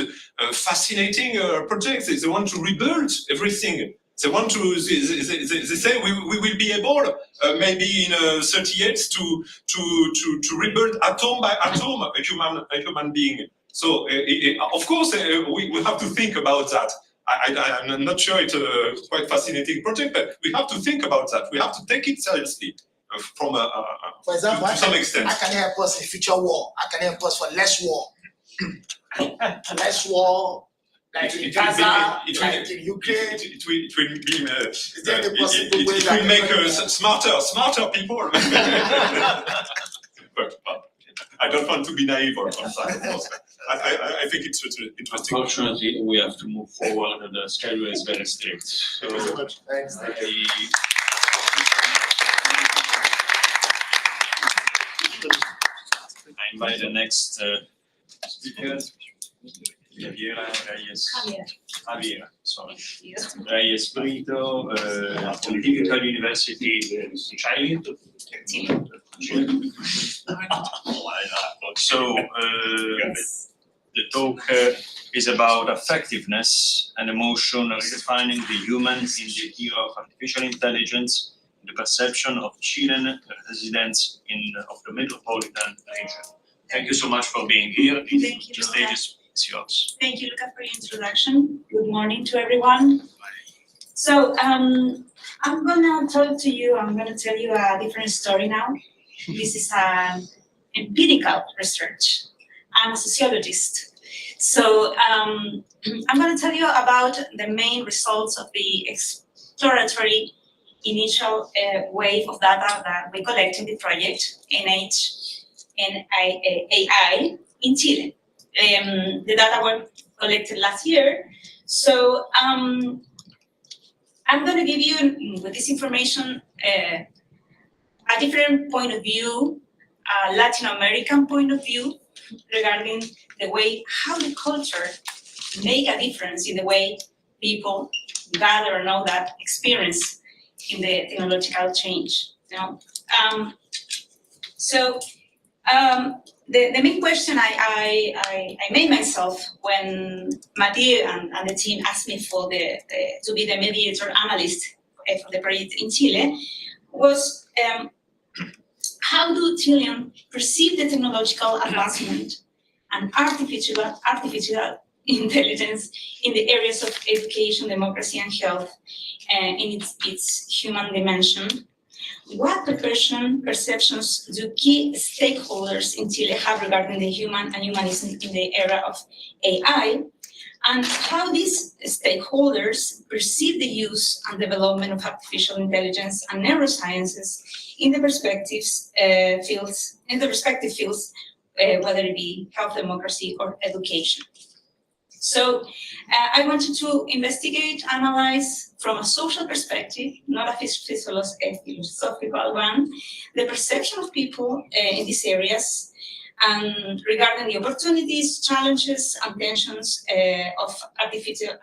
fascinating projects. They want to rebuild everything. They want to, they say we will be able, maybe in 30 years to rebuild atom by atom a human being. So of course we have to think about that. I'm not sure it's a quite fascinating project, but we have to think about that. We have to take it seriously from For example, to some extent. I can help us in future war. I can help us for less war. Less war, like in Gaza, like in Ukraine. It will be. Is there any possible way it that will make us smarter people. but I don't want to be naive on that, of course. I think it's interesting. Unfortunately, we have to move forward, and the schedule is very strict. So Thanks. I invite the next speaker, Javiera Reyes Brito, Pontificia University de Chile. So the talk is about effectiveness and emotion, redefining the human in the era of artificial intelligence, the perception of Chilean residents of the Metropolitan Region. Thank you so much for being here. Thank you, The stage is yours. Thank you, Luca, for your introduction. Good morning to everyone. So I'm gonna tell you a different story now. This is empirical research. I'm a sociologist. So I'm gonna tell you about the main results of the exploratory initial wave of data that we collect in the project NHNAI in Chile. The data were collected last year. So I'm going to give you, with this information, a different point of view, a Latin American point of view regarding the way how the culture make a difference in the way people gather and know that experience in the technological change. You know? The main question I made myself when Mathieu and the team asked me for to be the mediator analyst for the project in Chile was how do Chileans perceive the technological advancement and artificial intelligence in the areas of education, democracy, and health in its human dimension? What perceptions do key stakeholders in Chile have regarding the human and humanism in the era of AI? And how these stakeholders perceive the use and development of artificial intelligence and neurosciences in the respective fields, whether it be health, democracy, or education. So I wanted to investigate, analyze from a social perspective, not a philosophical one, the perception of people in these areas and regarding the opportunities, challenges, and tensions of artificial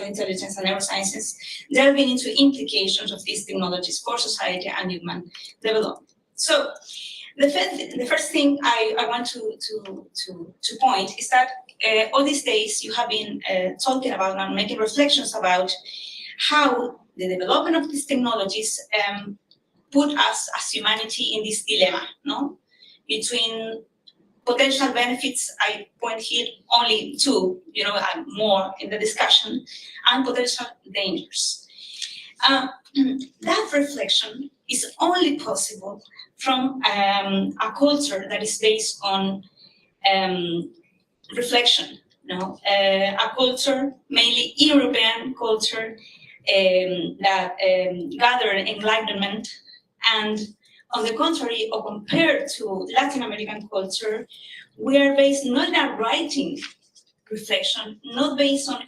intelligence and neurosciences, delving into implications of these technologies for society and human development. So the first thing I want to point is that all these days you have been talking about and making reflections about how the development of these technologies put us as humanity in this dilemma, no? Between potential benefits, I point here only two, and more in the discussion, and potential dangers. That reflection is only possible from a culture that is based on reflection, a culture, mainly European culture, that gathered enlightenment, and on the contrary, or compared to Latin American culture, we are based not in a writing reflection, not based on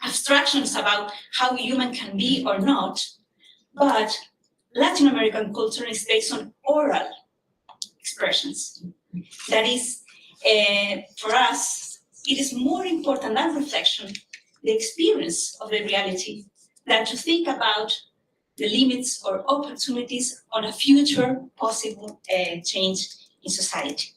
abstractions about how human can be or not, but Latin American culture is based on oral expressions. That is, for us, it is more important than reflection, the experience of the reality, than to think about the limits or opportunities on a future possible change in society.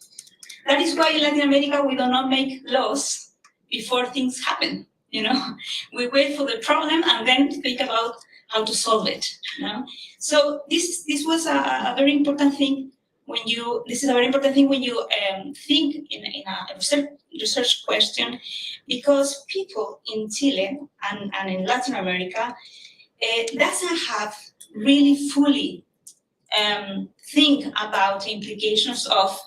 That is why in Latin America we do not make laws before things happen. You know, we wait for the problem and then think about how to solve it. You know, so this was a very important thing when you. This is a very important thing when you think in a research question, because people in Chile and in Latin America doesn't have really fully think about the implications of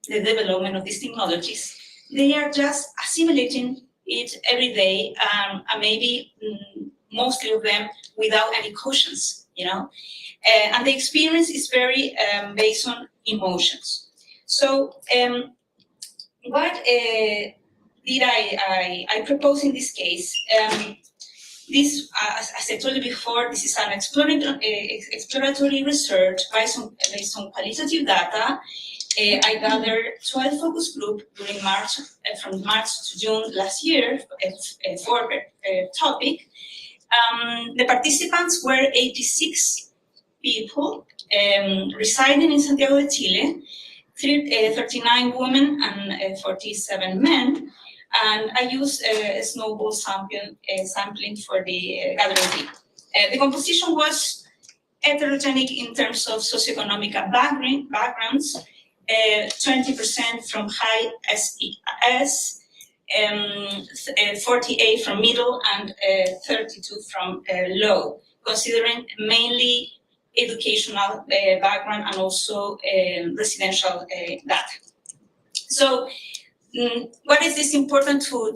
the development of these technologies. They are just assimilating it every day, and maybe mostly of them without any cautions, you know. And the experience is very based on emotions. So what did I propose in this case? This, as I told you before, this is an exploratory research based on qualitative data. I gathered 12 focus groups during March, from March to June last year, for a topic. The participants were 86 people residing in Santiago de Chile, 39 women and 47 men. And I used a snowball sampling for the gathering. The composition was heterogenic in terms of socioeconomic backgrounds, 20% from high SES, 48 from middle, and 32 from low, considering mainly educational background and also residential data. So, what is this important to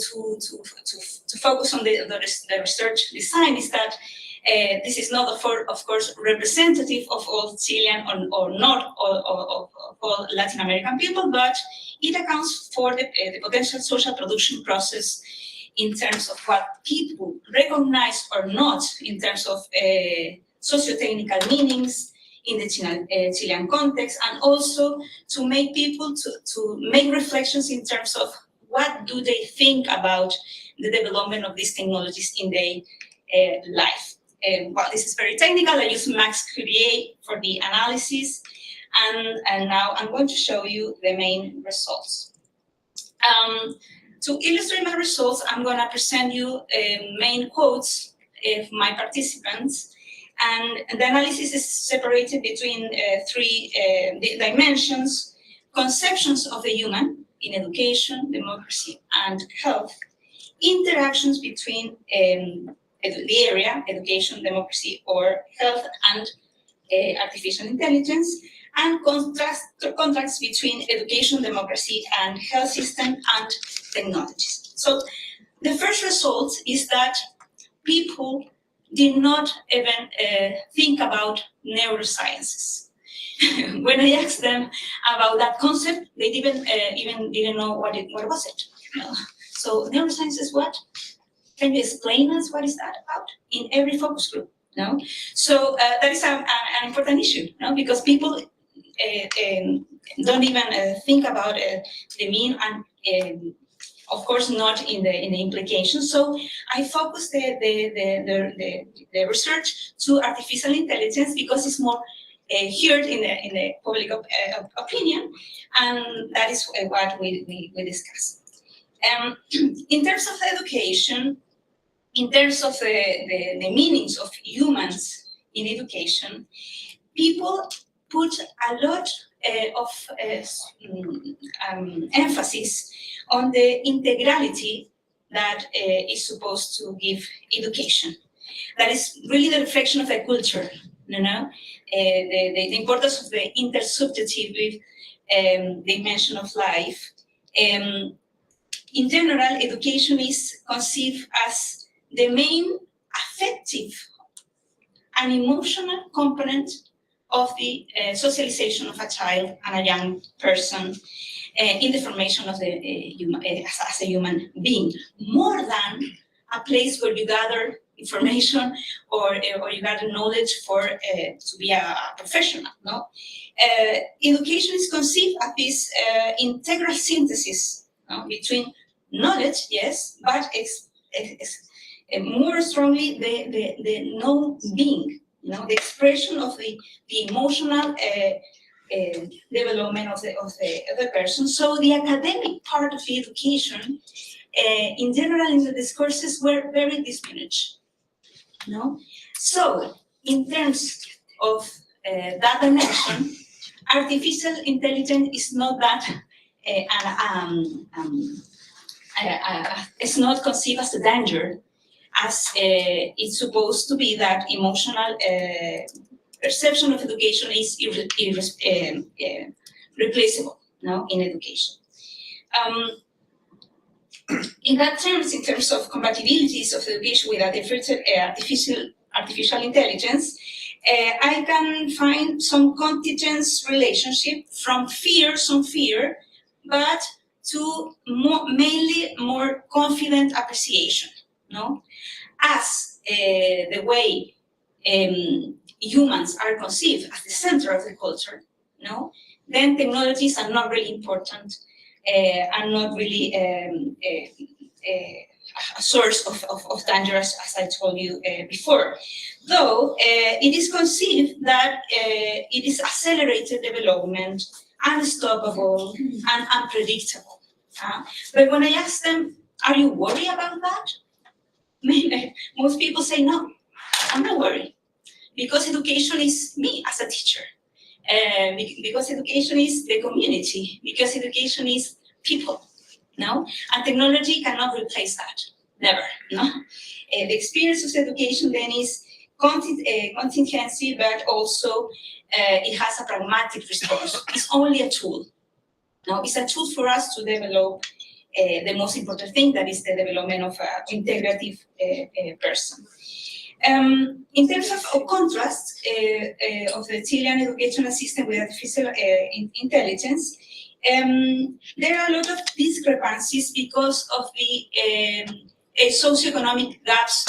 focus on the research design is that this is not, of course, representative of all Chilean or not all Latin American people, but it accounts for the potential social production process in terms of what people recognize or not in terms of socio-technical meanings in the Chilean context, and also to make people to make reflections in terms of what do they think about the development of these technologies in their life. Well, this is very technical. I use Max Curie for the analysis, and now I'm going to show you the main results. To illustrate my results, I'm going to present you main quotes of my participants. And the analysis is separated between three dimensions: conceptions of the human in education, democracy, and health, interactions between the area, education, democracy, or health, and artificial intelligence, and contracts between education, democracy, and health system and technologies. So the first result is that people did not even think about neurosciences. When I asked them about that concept, they didn't know what was it. So neuroscience is what? Can you explain us what is that about? In every focus group, no? So that is an important issue, no? Because people don't even think about the mean and of course not in the implications. So I focused the research to artificial intelligence because it's more heard in the public opinion, and that is what we discuss. In terms of education, in terms of the meanings of humans in education, people put a lot of emphasis on the integrality that is supposed to give education. That is really the reflection of the culture, you know, the importance of the intersubjective dimension of life. In general, education is conceived as the main affective and emotional component of the socialization of a child and a young person in the formation of the as a human being, more than a place where you gather information or you gather knowledge for to be a professional. No, education is conceived as this integral synthesis between knowledge, yes, but more strongly the no-being, the expression of the emotional development of the person. So the academic part of the education, in general, in the discourses, were very diminished. So in terms of that dimension, artificial intelligence is not that it's not conceived as a danger, as it's supposed to be that emotional perception of education is replaceable in education. In that terms, in terms of compatibilities of education with artificial intelligence, I can find some contingent relationship from some fear, but to mainly more confident appreciation, as the way humans are conceived as the center of the culture, then technologies are not really important, are not really a source of danger, as I told you before. Though it is conceived that it is accelerated development, unstoppable, and unpredictable. But when I ask them, are you worried about that? Most people say, no, I'm not worried. Because education is me as a teacher. Because education is the community. Because education is people. And technology cannot replace that. Never. The experience of education then is contingency, but also it has a pragmatic response. It's only a tool. It's a tool for us to develop the most important thing, that is the development of an integrative person. In terms of contrast of the Chilean educational system with artificial intelligence, there are a lot of discrepancies because of the socioeconomic gaps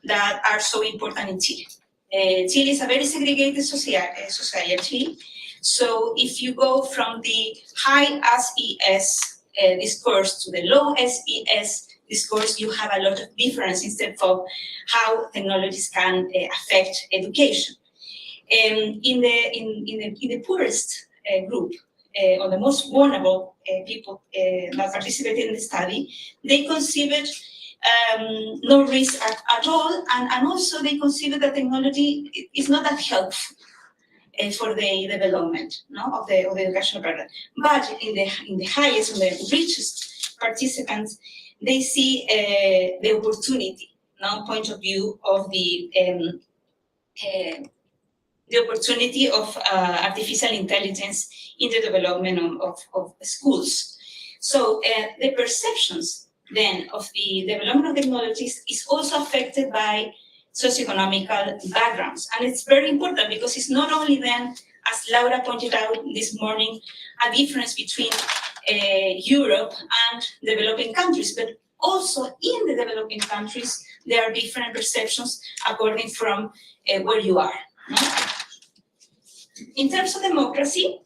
that are so important in Chile. Chile is a very segregated society. So if you go from the high SES discourse to the low SES discourse, you have a lot of difference instead of how technologies can affect education. In the poorest group, or the most vulnerable people that participated in the study, they considered no risk at all, and also they considered that technology is not that helpful for the development of the educational program. But in the highest, in the richest participants, they see the opportunity, point of view of the opportunity of artificial intelligence in the development of schools. So the perceptions then of the development of technologies is also affected by socioeconomical backgrounds. And it's very important because it's not only then, as Laura pointed out this morning, a difference between Europe and developing countries, but also in the developing countries, there are different perceptions according from where you are. In terms of democracy,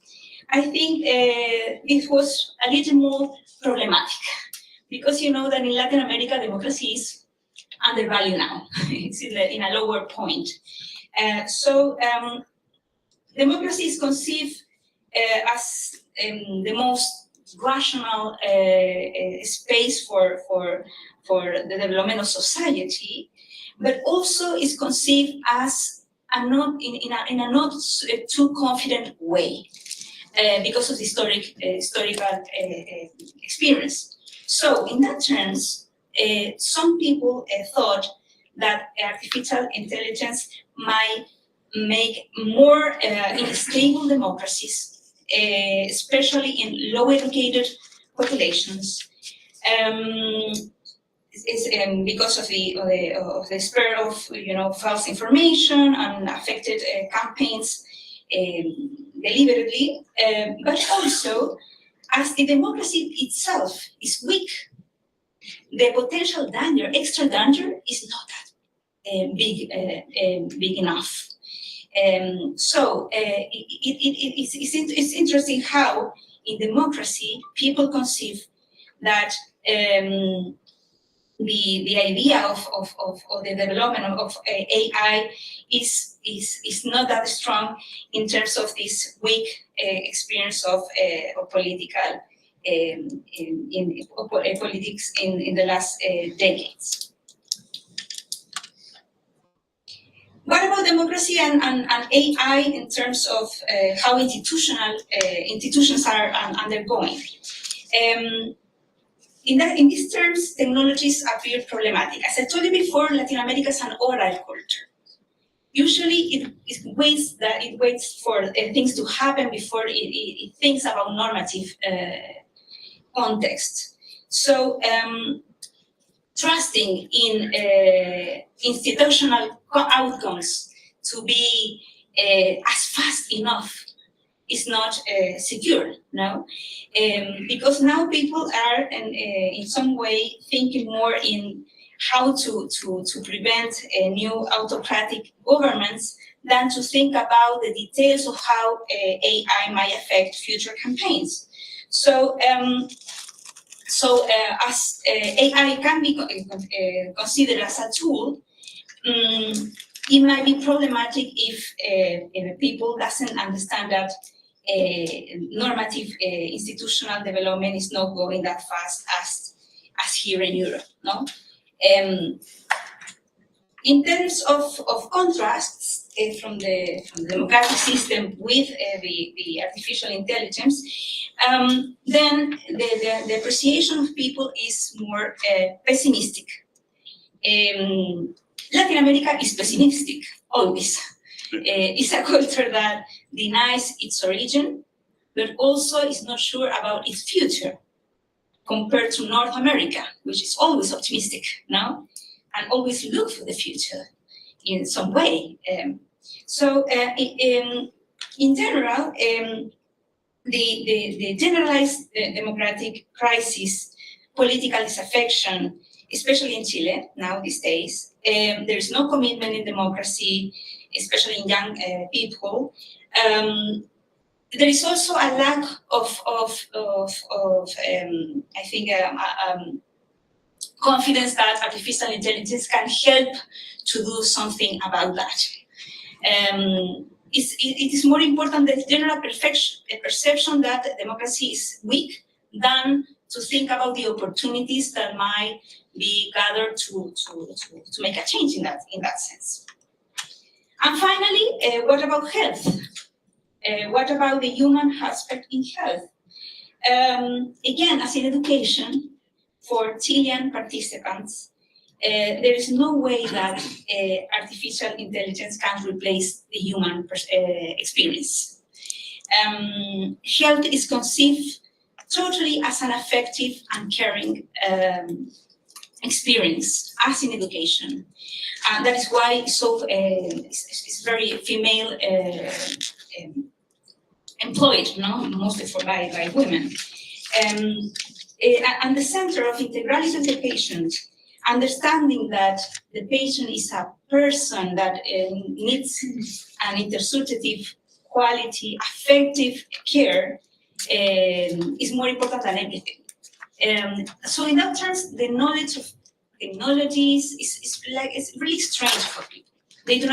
I think it was a little more problematic because you know that in Latin America, democracy is undervalued now. It's in a lower point. So democracy is conceived as the most rational space for the development of society, but also is conceived as in a not too confident way because of the historical experience. So in that terms, some people thought that artificial intelligence might make more unstable democracies, especially in low-educated populations, because of the spread of false information and affected campaigns deliberately, but also as the democracy itself is weak, the potential danger, extra danger, is not that big enough. So it's interesting how in democracy people conceive that the idea of the development of AI is not that strong in terms of this weak experience of political politics in the last decades. What about democracy and AI in terms of how institutions are undergoing? In these terms, technologies appear problematic. As I told you before, Latin America is an oral culture. Usually, it waits for things to happen before it thinks about normative context. So, trusting in institutional outcomes to be as fast enough is not secure, no? Because now people are in some way thinking more in how to prevent new autocratic governments than to think about the details of how AI might affect future campaigns. So, as AI can be considered as a tool, it might be problematic if people doesn't understand that normative institutional development is not going that fast as here in Europe, no? In terms of contrasts from the democratic system with the artificial intelligence, then the appreciation of people is more pessimistic. Latin America is pessimistic, always. It's a culture that denies its origin, but also is not sure about its future, compared to North America, which is always optimistic, no? And always look for the future in some way. So in general, the generalized democratic crisis, political disaffection, especially in Chile now these days, there is no commitment in democracy, especially in young people. There is also a lack of I think, confidence that artificial intelligence can help to do something about that. It is more important the general perception that democracy is weak than to think about the opportunities that might be gathered to make a change in that sense. And finally, what about health? What about the human aspect in health? Again, as in education, for Chilean participants, there is no way that artificial intelligence can replace the human experience. Health is conceived totally as an affective and caring experience, as in education. That is why it's very female employed, no? Mostly by women. And the center of integrality of the patient, understanding that the patient is a person that needs an intersubjective quality, affective care, is more important than everything. So in that terms, the knowledge of technologies is really strange for people. They do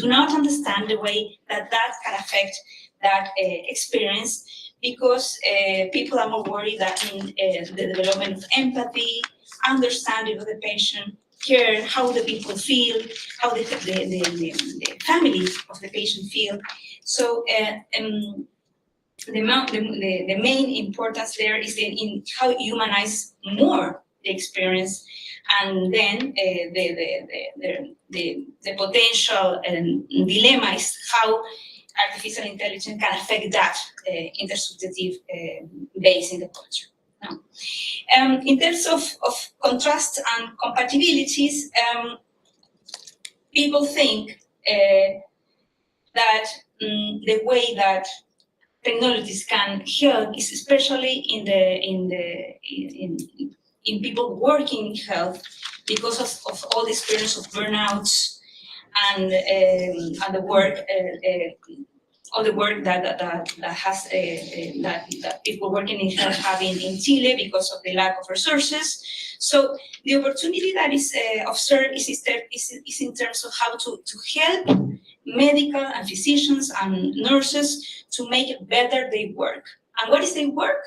not understand the way that can affect that experience, because people are more worried that in the development of empathy, understanding of the patient, care, how the people feel, how the family of the patient feel. So the main importance there is in how humanize more the experience, and then the potential dilemma is how artificial intelligence can affect that intersubjective base in the culture. No? In terms of contrast and compatibilities, people think that the way that technologies can help is especially in people working in health, because of all the experience of burnouts and the work all the work that people working in health have in Chile because of the lack of resources. So the opportunity that is observed is in terms of how to help medical and physicians and nurses to make better their work. And what is their work?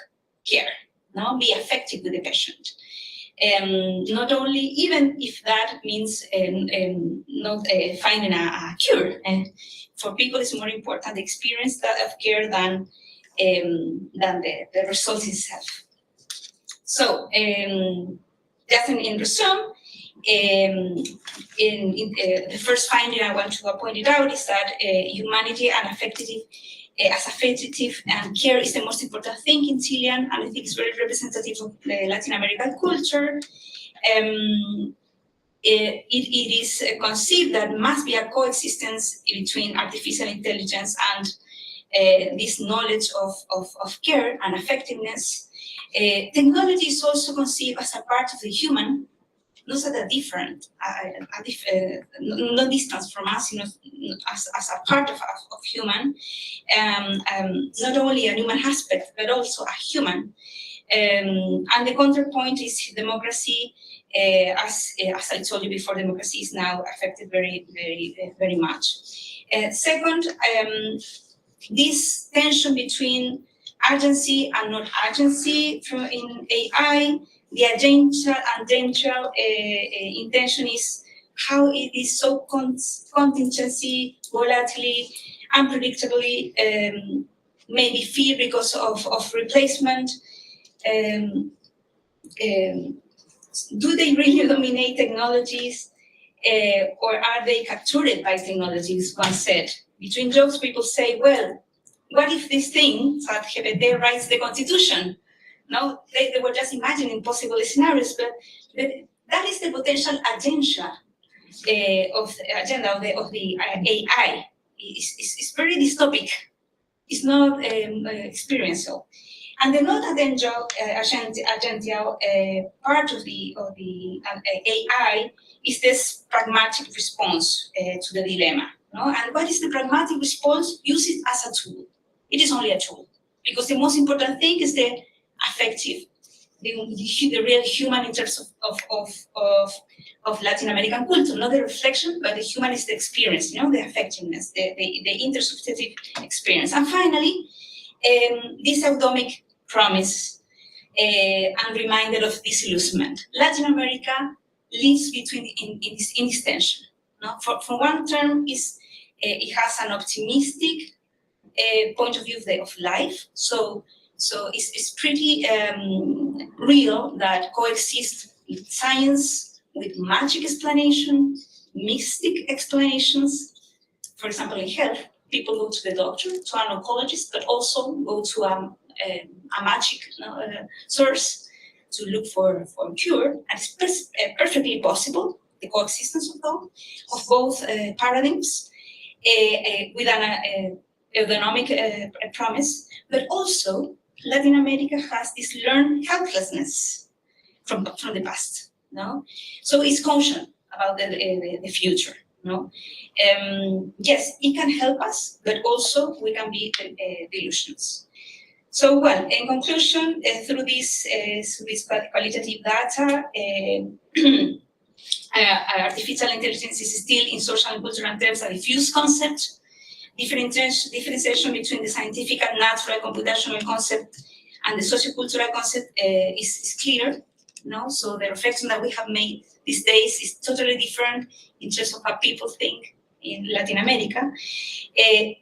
Care. No, be effective with the patient. Not only, even if that means not finding a cure. For people, it's more important the experience of care than the results itself. So, just in resume, the first finding I want to point it out is that humanity and affective and care is the most important thing in Chilean, and I think it's very representative of Latin American culture. It is conceived that must be a coexistence between artificial intelligence and this knowledge of care and effectiveness. Technology is also conceived as a part of the human, not as a different, no distance from us, as a part of human, not only a human aspect, but also a human. And the counterpoint is democracy. As I told you before, democracy is now affected very, very, very much. Second, this tension between agency and non-agency in AI, the agential and tangential intention is how it is so contingency, volatilely, unpredictably, maybe fear because of replacement. Do they really dominate technologies, or are they captured by technologies? One said. Between jokes, people say, well, what if this thing, ChatGPT, writes the Constitution? No, they were just imagining possible scenarios, but that is the potential agenda of the AI. It's very dystopic. It's not experiential. And the non-agential part of the AI is this pragmatic response to the dilemma. No? And what is the pragmatic response? Use it as a tool. It is only a tool, because the most important thing is the affective, the real human in terms of Latin American culture, not the reflection, but the human is the experience, the effectiveness, the intersubjective experience. And finally, this autonomic promise and reminder of disillusionment. Latin America lives in this tension. No? For one term, it has an optimistic point of view of life. So it's pretty real that coexist with science, with magic explanation, mystic explanations. For example, in health, people go to the doctor, to an oncologist, but also go to a magic source to look for a cure. And it's perfectly possible, the coexistence of both paradigms with an autonomic promise, but also Latin America has this learned helplessness from the past. No, so it's conscious about the future. No, yes, it can help us, but also we can be delusions. So, well, in conclusion, through this qualitative data, artificial intelligence is still in social and cultural terms a diffuse concept. Differentiation between the scientific and natural computational concept and the sociocultural concept is clear. No? So the reflection that we have made these days is totally different in terms of how people think in Latin America.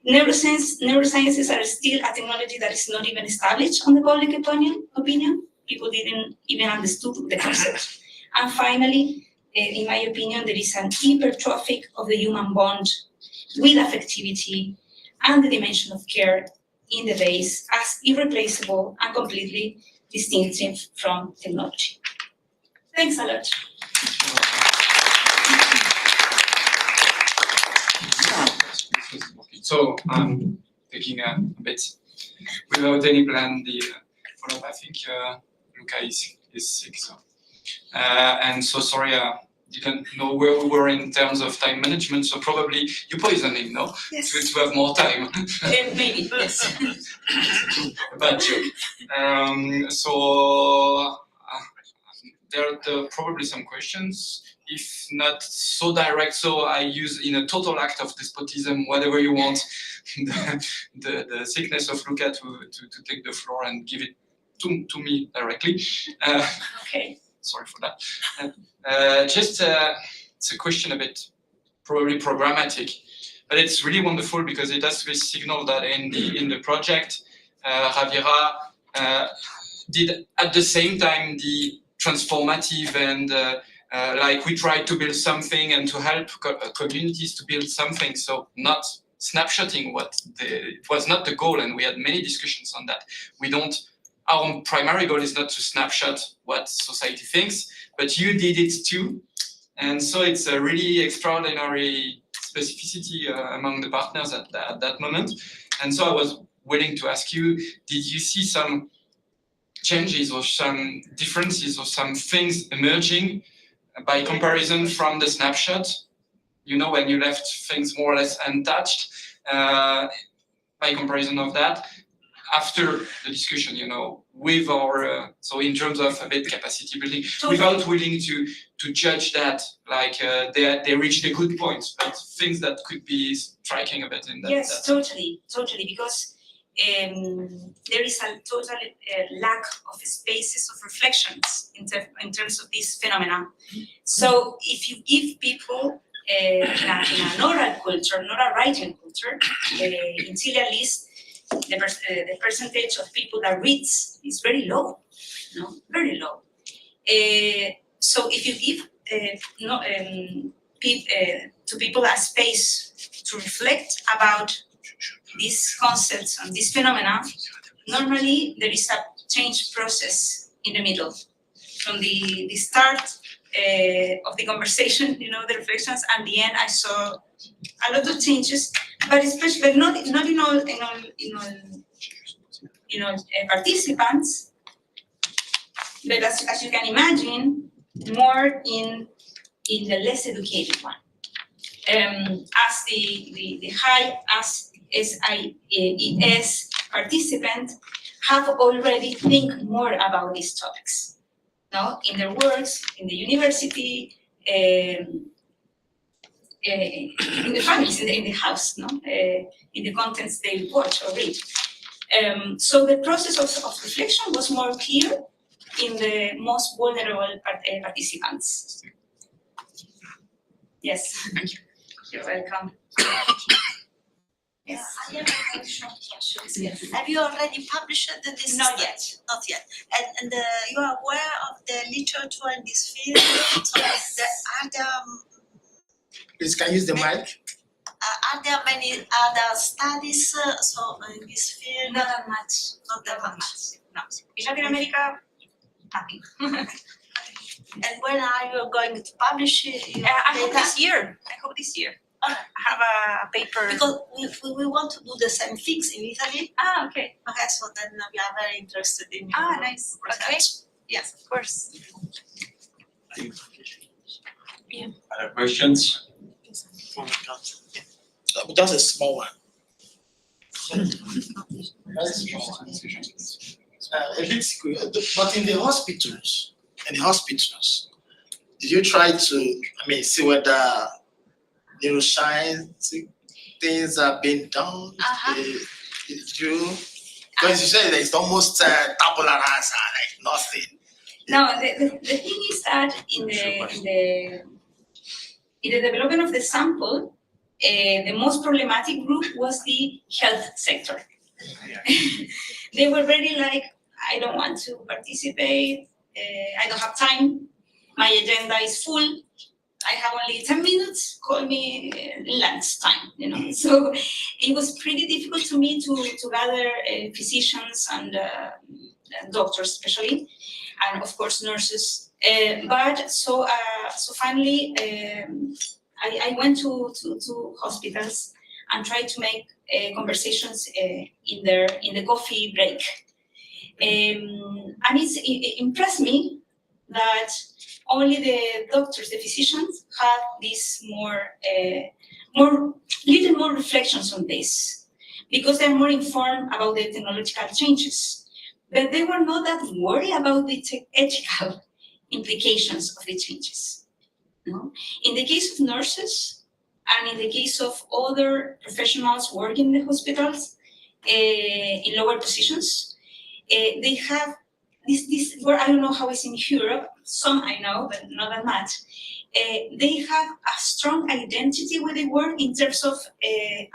Neurosciences are still a technology that is not even established on the public opinion. People didn't even understood the concept. And finally, in my opinion, there is an hypertrophic of the human bond with affectivity and the dimension of care in the base as irreplaceable and completely distinctive from technology. Thanks a lot. So I'm taking a bit without any plan the follow-up. I think Luca is sick, so and so sorry didn't know where we were in terms of time management, so probably you poisoned him, no? Yes. To have more time. Maybe, yes. Bad joke. So there are probably some questions, if not so direct. So I use, in a total act of despotism, whatever you want, the sickness of Luca to take the floor and give it to me directly. Okay. Sorry for that. It's a question a bit probably programmatic, but it's really wonderful because it has this signal that in the project, Javiera did at the same time the transformative and like we tried to build something and to help communities to build something. So not snapshotting it was not the goal, and we had many discussions on that. Our primary goal is not to snapshot what society thinks, but you did it too. And so it's a really extraordinary specificity among the partners at that moment. And so I was willing to ask you, did you see some changes or some differences or some things emerging by comparison from the snapshot? You know, when you left things more or less untouched, by comparison of that, after the discussion, you know, with our, so in terms of a bit capacity building, without willing to judge that, like they reached a good point, but things that could be striking a bit in that. Yes, totally, because there is a total lack of spaces of reflections in terms of this phenomenon. So if you give people in an oral culture, not a writing culture, in Chile at least, the percentage of people that reads is very low, very low. So if you give to people a space to reflect about these concepts and this phenomena, normally there is a change process in the middle. From the start of the conversation, the reflections, and the end, I saw a lot of changes, but especially not in all participants, but as you can imagine, more in the less educated one. As the high as SIES participants have already think more about these topics. No, in their works, in the university, in the families, in the house, in the contents they watch or read. So the process of reflection was more clear in the most vulnerable participants. Yes. Thank you. You're welcome. Yes, I have a very short question. Yes. Have you already published this? Not yet. Not yet. And you are aware of the literature in this field? So are there Please, can you use the mic? are there many other studies so in this field? Not that much. Not that much. No. In Latin America, nothing. And when are you going to publish your I hope data? this year. I have a paper. Because we want to do the same things in Italy. Okay. Okay, so then we are very interested in your Nice. research. Okay. Yes. Of course. Other questions? Just a small one. A bit, but in the hospitals, did you try to, see whether neuroscience things are being done? Did you? Because you said it's almost tabula rasa, like nothing. Now the thing is that in the development of the sample, the most problematic group was the health sector. They were very like, I don't want to participate. I don't have time. My agenda is full. I have only 10 minutes. Call me lunch time. So it was pretty difficult to me to gather physicians and doctors, especially, and of course nurses. But so finally, I went to hospitals and tried to make conversations in the coffee break. And it impressed me that only the doctors, the physicians, have this little more reflections on this, because they're more informed about the technological changes. But they were not that worried about the ethical implications of the changes. No? In the case of nurses, and in the case of other professionals working in the hospitals, in lower positions, they have this where I don't know how it's in Europe, some I know, but not that much. They have a strong identity with the work in terms of the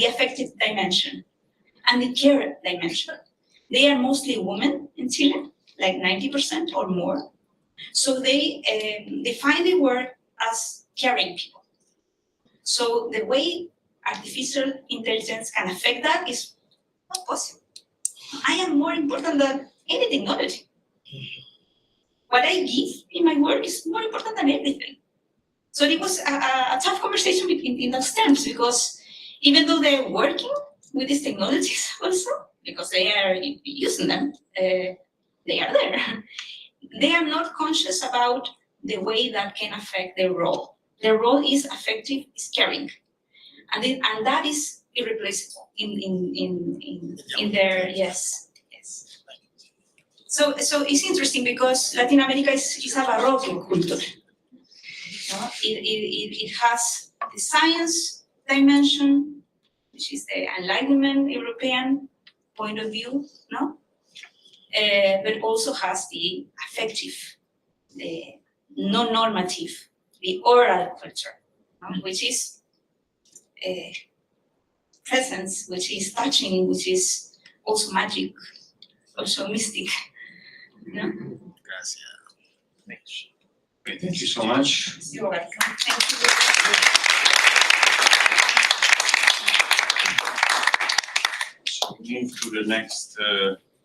affective dimension and the care dimension. They are mostly women in Chile, like 90% or more. So they define the work as caring people. So the way artificial intelligence can affect that is not possible. I am more important than any technology. What I give in my work is more important than everything. So it was a tough conversation in those terms, because even though they're working with these technologies also, because they are using them, they are there. They are not conscious about the way that can affect their role. Their role is affective, is caring, and that is irreplaceable in their yes. So it's interesting because Latin America is a Baroque culture. It has the science dimension, which is the Enlightenment European point of view, no? But also has the affective, the non-normative, the oral culture, which is presence, which is touching, which is also magic, also mystic. No? Great, thank you so much. You're welcome. Thank you. So we move to the next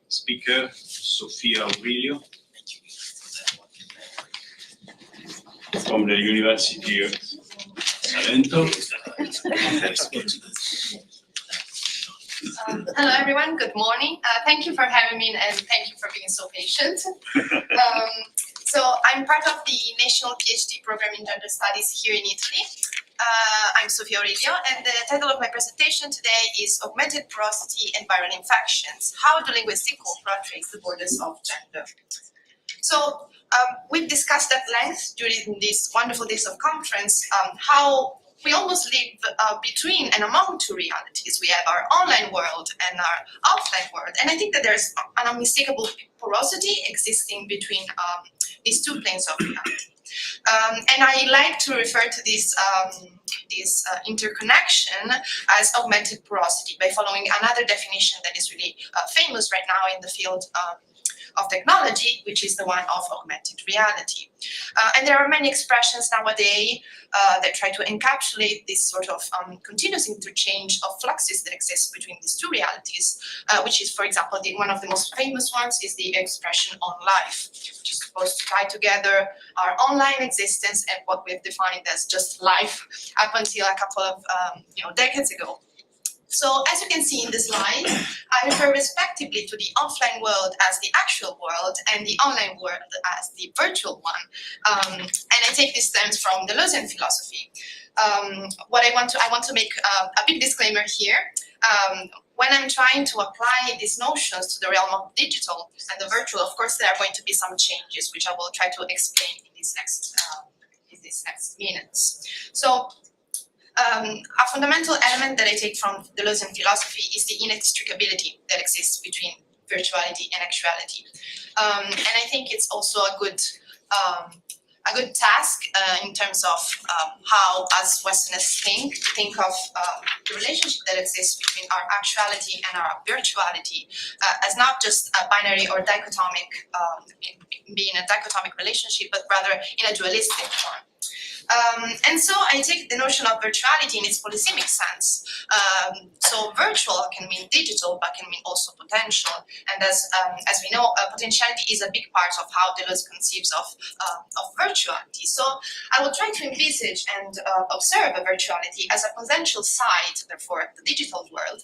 speaker, Sofia Aurilio, from the University of Salento. Hello everyone, good morning. Thank you for having me and thank you for being so patient. So I'm part of the National PhD Program in Gender Studies here in Italy. I'm Sofia Aurilio, and the title of my presentation today is Augmented Porosity and Viral Infections. How do linguistic Corpora trace the borders of gender? So we've discussed at length during these wonderful days of conference how we almost live between and among two realities. We have our online world and our offline world. And I think that there's an unmistakable porosity existing between these two planes of reality. And I like to refer to this interconnection as augmented porosity by following another definition that is really famous right now in the field of technology, which is the one of augmented reality. And there are many expressions nowadays that try to encapsulate this sort of continuous interchange of fluxes that exist between these two realities, which is, for example, one of the most famous ones is the expression on life, which is supposed to tie together our online existence and what we've defined as just life up until a couple of decades ago. So as you can see in this slide, I refer respectively to the offline world as the actual world and the online world as the virtual one. And I take these stems from Deleuzean philosophy. I want to make a big disclaimer here. When I'm trying to apply these notions to the realm of digital and the virtual, of course, there are going to be some changes, which I will try to explain in these next minutes. So, a fundamental element that I take from Deleuzean philosophy is the inextricability that exists between virtuality and actuality. And I think it's also a good task in terms of how us Westerners think of the relationship that exists between our actuality and our virtuality as not just a binary or dichotomic, being a dichotomic relationship, but rather in a dualistic form. And so I take the notion of virtuality in its polysemic sense. So virtual can mean digital, but can mean also potential. And as we know, potentiality is a big part of how Deleuze conceives of virtuality. So I will try to envisage and observe a virtuality as a potential side, therefore, the digital world,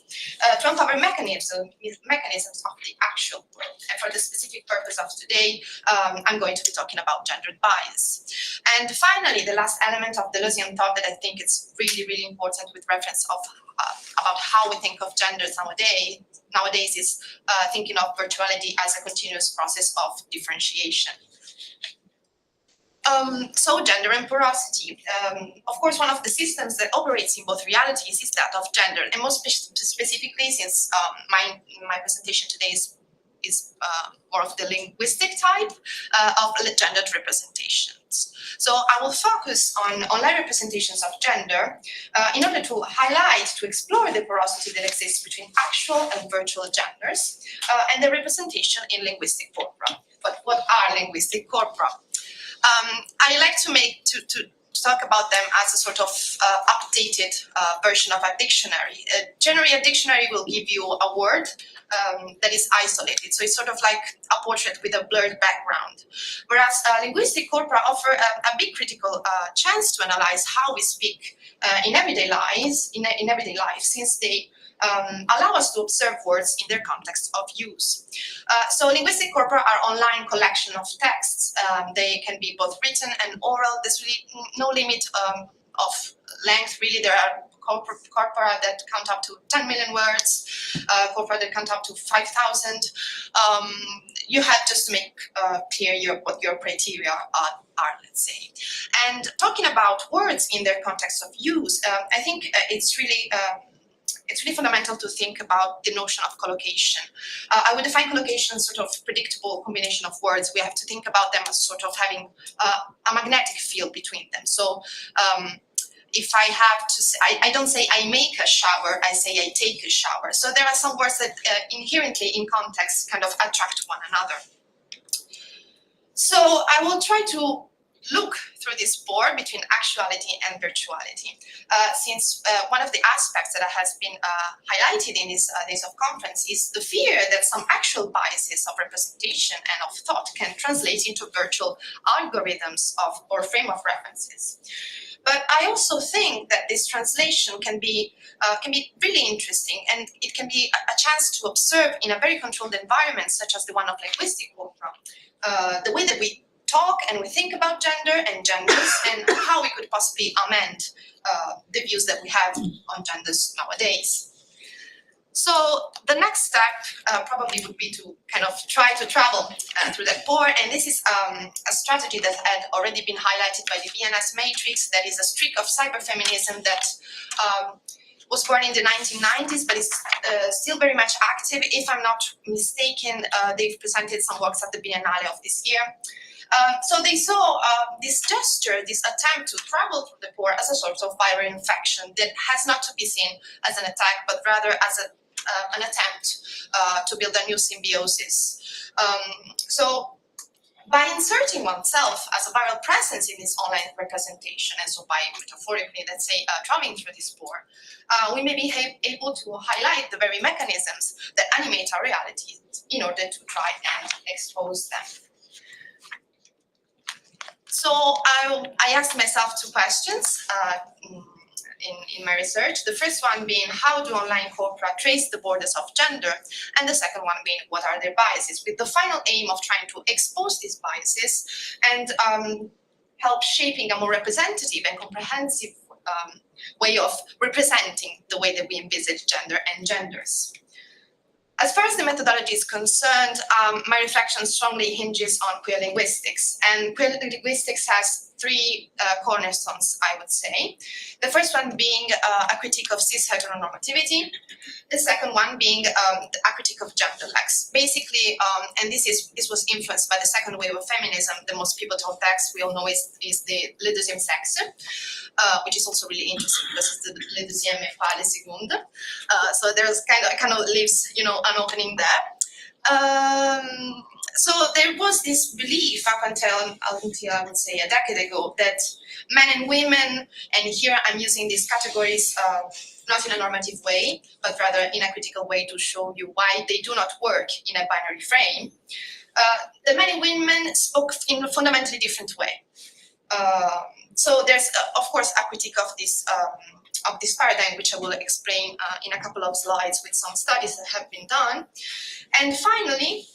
to uncover mechanisms of the actual world. And for the specific purpose of today, I'm going to be talking about gendered bias. And finally, the last element of Deleuzean thought that I think is really, really important with reference of about how we think of genders nowadays is thinking of virtuality as a continuous process of differentiation. So gender and porosity. Of course, one of the systems that operates in both realities is that of gender, and most specifically, since my presentation today is more of the linguistic type of gendered representations. So I will focus on online representations of gender in order to highlight, to explore the porosity that exists between actual and virtual genders and the representation in linguistic corpora. But what are linguistic corpora? I like to talk about them as a sort of updated version of a dictionary. Generally, a dictionary will give you a word that is isolated. So it's sort of like a portrait with a blurred background. Whereas linguistic corpora offer a big critical chance to analyze how we speak in everyday life, since they allow us to observe words in their context of use. So linguistic corpora are online collection of texts. They can be both written and oral. There's really no limit of length. Really, there are corpora that count up to 10 million words, corpora that count up to 5,000. You have just to make clear what your criteria are, let's say. And talking about words in their context of use, I think it's really fundamental to think about the notion of collocation. I would define collocation as sort of predictable combination of words. We have to think about them as sort of having a magnetic field between them. So if I have to say, I don't say I make a shower, I say I take a shower. So there are some words that inherently in context kind of attract one another. So I will try to look through this board between actuality and virtuality, since one of the aspects that has been highlighted in this days of conference is the fear that some actual biases of representation and of thought can translate into virtual algorithms or frame of references. But I also think that this translation can be really interesting, and it can be a chance to observe in a very controlled environment, such as the one of linguistic corpora, the way that we talk and we think about gender and genders, and how we could possibly amend the views that we have on genders nowadays. So the next step probably would be to kind of try to travel through that board, and this is a strategy that had already been highlighted by the BNS matrix, that is a streak of cyberfeminism that was born in the 1990s, but is still very much active. If I'm not mistaken, they've presented some works at the Biennale of this year. So they saw this gesture, this attempt to travel through the pore as a sort of viral infection that has not to be seen as an attack, but rather as an attempt to build a new symbiosis. So by inserting oneself as a viral presence in this online representation, and so by metaphorically, let's say, traveling through this pore, we may be able to highlight the very mechanisms that animate our realities in order to try and expose them. So I asked myself two questions in my research. The first one being, how do online corpora trace the borders of gender? And the second one being, what are their biases? With the final aim of trying to expose these biases and help shaping a more representative and comprehensive way of representing the way that we envisage gender and genders. As far as the methodology is concerned, my reflection strongly hinges on queer linguistics. And queer linguistics has three cornerstones, I would say. The first one being a critique of cis heteronormativity. The second one being a critique of genderlex. Basically, and this was influenced by the second wave of feminism. The most pivotal text we all know is the Le Deuxième Sexe, which is also really interesting because it's the Le Deuxième et pas le Seconde. So there's kind of leaves, an opening there. So there was this belief up until I would say a decade ago that men and women, and here I'm using these categories not in a normative way, but rather in a critical way to show you why they do not work in a binary frame. The men and women spoke in a fundamentally different way. So there's, of course, a critique of this paradigm, which I will explain in a couple of slides with some studies that have been done. And finally,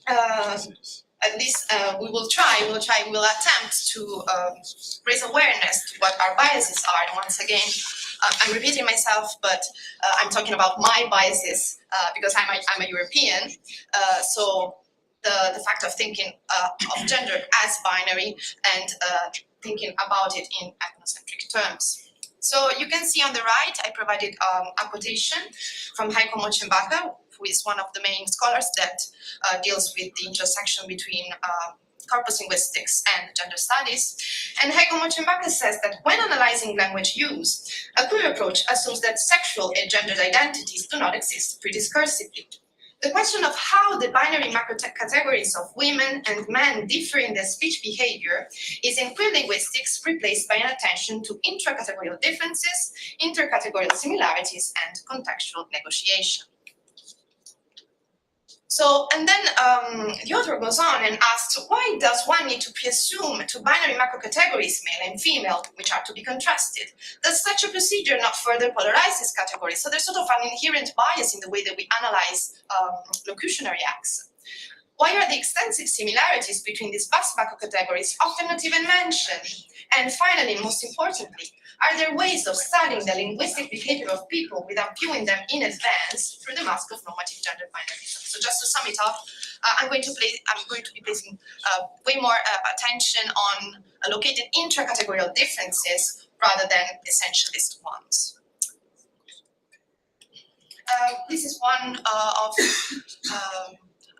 at least we will attempt to raise awareness to what our biases are. And once again, I'm repeating myself, but I'm talking about my biases because I'm a European. So the fact of thinking of gender as binary and thinking about it in ethnocentric terms. So you can see on the right, I provided a quotation from Heiko Mochenbacher, who is one of the main scholars that deals with the intersection between corpus linguistics and gender studies. And Heiko Mochenbacher says that when analyzing language use, a queer approach assumes that sexual and gendered identities do not exist pre-discursively. The question of how the binary macro categories of women and men differ in their speech behavior is in queer linguistics replaced by an attention to intracategorial differences, intercategorial similarities, and contextual negotiation. So, and then the author goes on and asks, why does one need to presume to binary macro categories, male and female, which are to be contrasted? Does such a procedure not further polarize these categories? So there's sort of an inherent bias in the way that we analyze locutionary acts. Why are the extensive similarities between these vast macro categories often not even mentioned? And finally, most importantly, are there ways of studying the linguistic behavior of people without viewing them in advance through the mask of normative gender binarism? So just to sum it up, I'm going to be placing way more attention on located intracategorial differences rather than essentialist ones. This is one of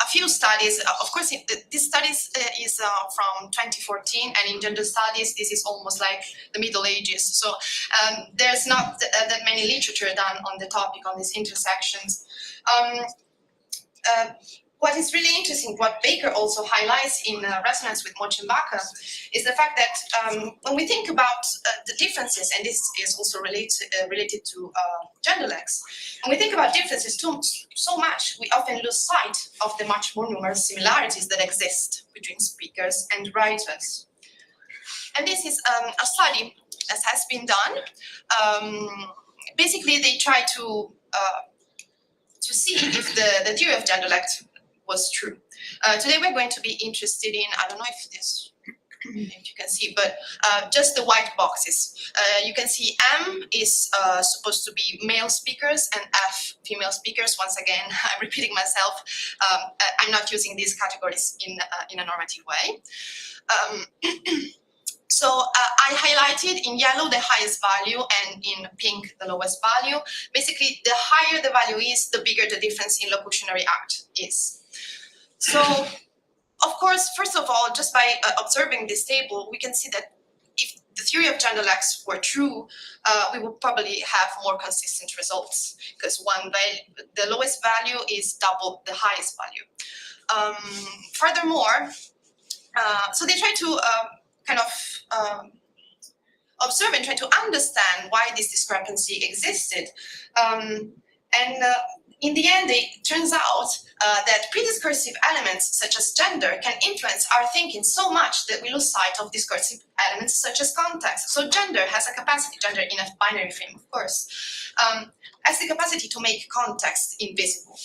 a few studies. Of course, this studies is from 2014, and in gender studies, this is almost like the Middle Ages. So there's not that many literature done on the topic, on these intersections. What is really interesting, what Baker also highlights in resonance with Mochenbacher, is the fact that when we think about the differences, and this is also related to genderlex, when we think about differences so much, we often lose sight of the much more numerous similarities that exist between speakers and writers. And this is a study that has been done. Basically, they try to see if the theory of genderlex was true. Today we're going to be interested in, I don't know if you can see, but just the white boxes. You can see M is supposed to be male speakers and F female speakers. Once again, I'm repeating myself. I'm not using these categories in a normative way. So I highlighted in yellow the highest value and in pink the lowest value. Basically, the higher the value is, the bigger the difference in locutionary act is. So, of course, first of all, just by observing this table, we can see that if the theory of genderlex were true, we would probably have more consistent results, because the lowest value is double the highest value. Furthermore, so they try to kind of observe and try to understand why this discrepancy existed. In the end, it turns out that prediscursive elements such as gender can influence our thinking so much that we lose sight of discursive elements such as context. So gender has a capacity, gender in a binary frame, of course, has the capacity to make context invisible.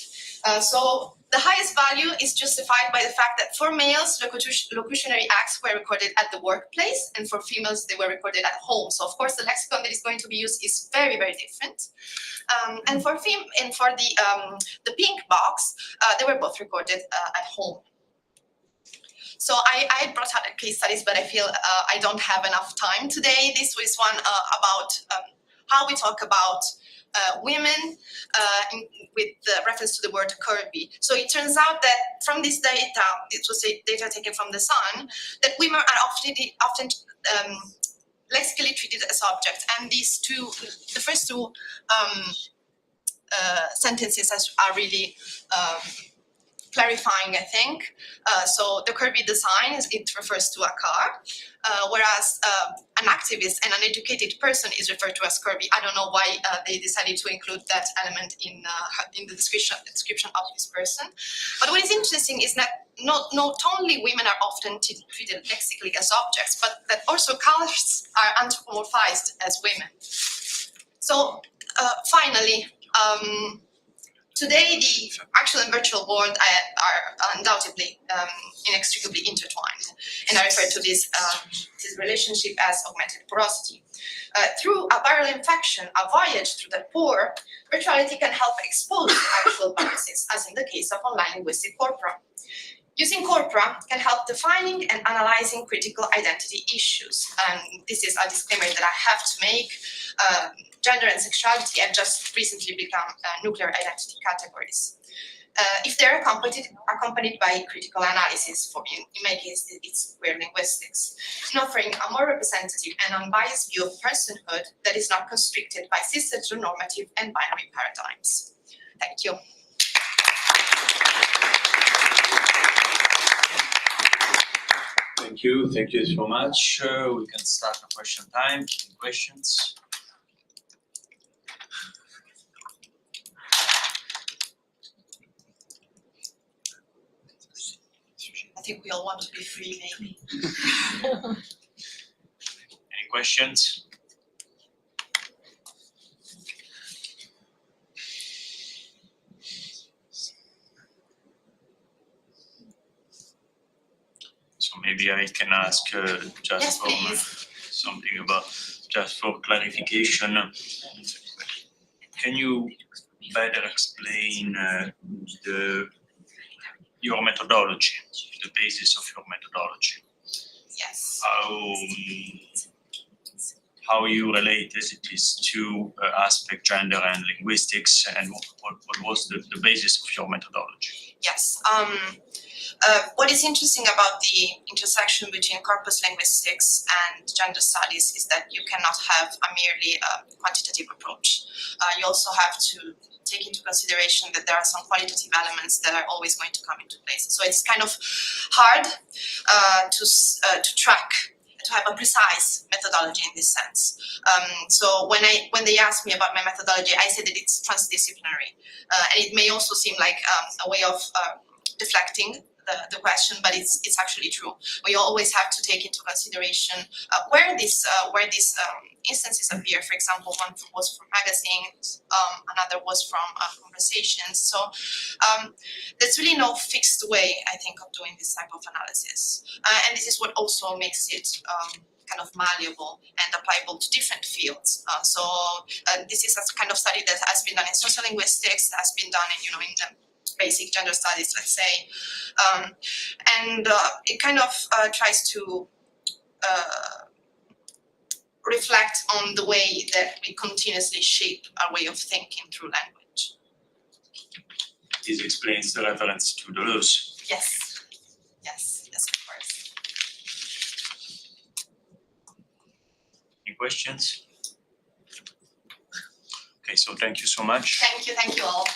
So the highest value is justified by the fact that for males, locutionary acts were recorded at the workplace, and for females, they were recorded at home. So of course, the lexicon that is going to be used is very, very different. And for the pink box, they were both recorded at home. So I brought out case studies, but I feel I don't have enough time today. This was one about how we talk about women with reference to the word curvy. So it turns out that from this data, it was data taken from the Sun, that women are often lexically treated as objects. And the first two sentences are really clarifying, I think. So the curvy design, it refers to a car, whereas an activist and an educated person is referred to as curvy. I don't know why they decided to include that element in the description of this person. But what is interesting is that not only women are often treated lexically as objects, but that also cars are anthropomorphized as women. So finally, today the actual and virtual world are undoubtedly inextricably intertwined, and I refer to this relationship as augmented porosity. Through a viral infection, a voyage through the pore, virtuality can help expose actual biases, as in the case of online linguistic corpora. Using corpora can help defining and analyzing critical identity issues. And this is a disclaimer that I have to make. Gender and sexuality have just recently become nuclear identity categories. If they're accompanied by critical analysis, in my case, it's queer linguistics, and offering a more representative and unbiased view of personhood that is not constricted by cis-heteronormative and binary paradigms. Thank you. Thank you so much. We can start the question time. Any questions? I think we all want to be free, maybe. Any questions? So maybe I can ask just Yes, something about, just for clarification. Can you better explain your methodology, the basis of your methodology? Yes. How you related this to aspect gender and linguistics, and what was the basis of your methodology? Yes. What is interesting about the intersection between corpus linguistics and gender studies is that you cannot have a merely quantitative approach. You also have to take into consideration that there are some qualitative elements that are always going to come into place. So it's kind of hard to track, to have a precise methodology in this sense. So when they ask me about my methodology, I say that it's transdisciplinary, and it may also seem like a way of deflecting the question, but it's actually true. We always have to take into consideration where these instances appear. For example, one was from magazines, another was from conversations. So there's really no fixed way, I think, of doing this type of analysis, and this is what also makes it kind of malleable and applicable to different fields. So this is a kind of study that has been done in social linguistics, has been done in the basic gender studies, let's say, and it kind of tries to reflect on the way that we continuously shape our way of thinking through language. This explains the reference to Deleuze. Yes, of course. Any questions? Okay, so thank you so much. Thank you all.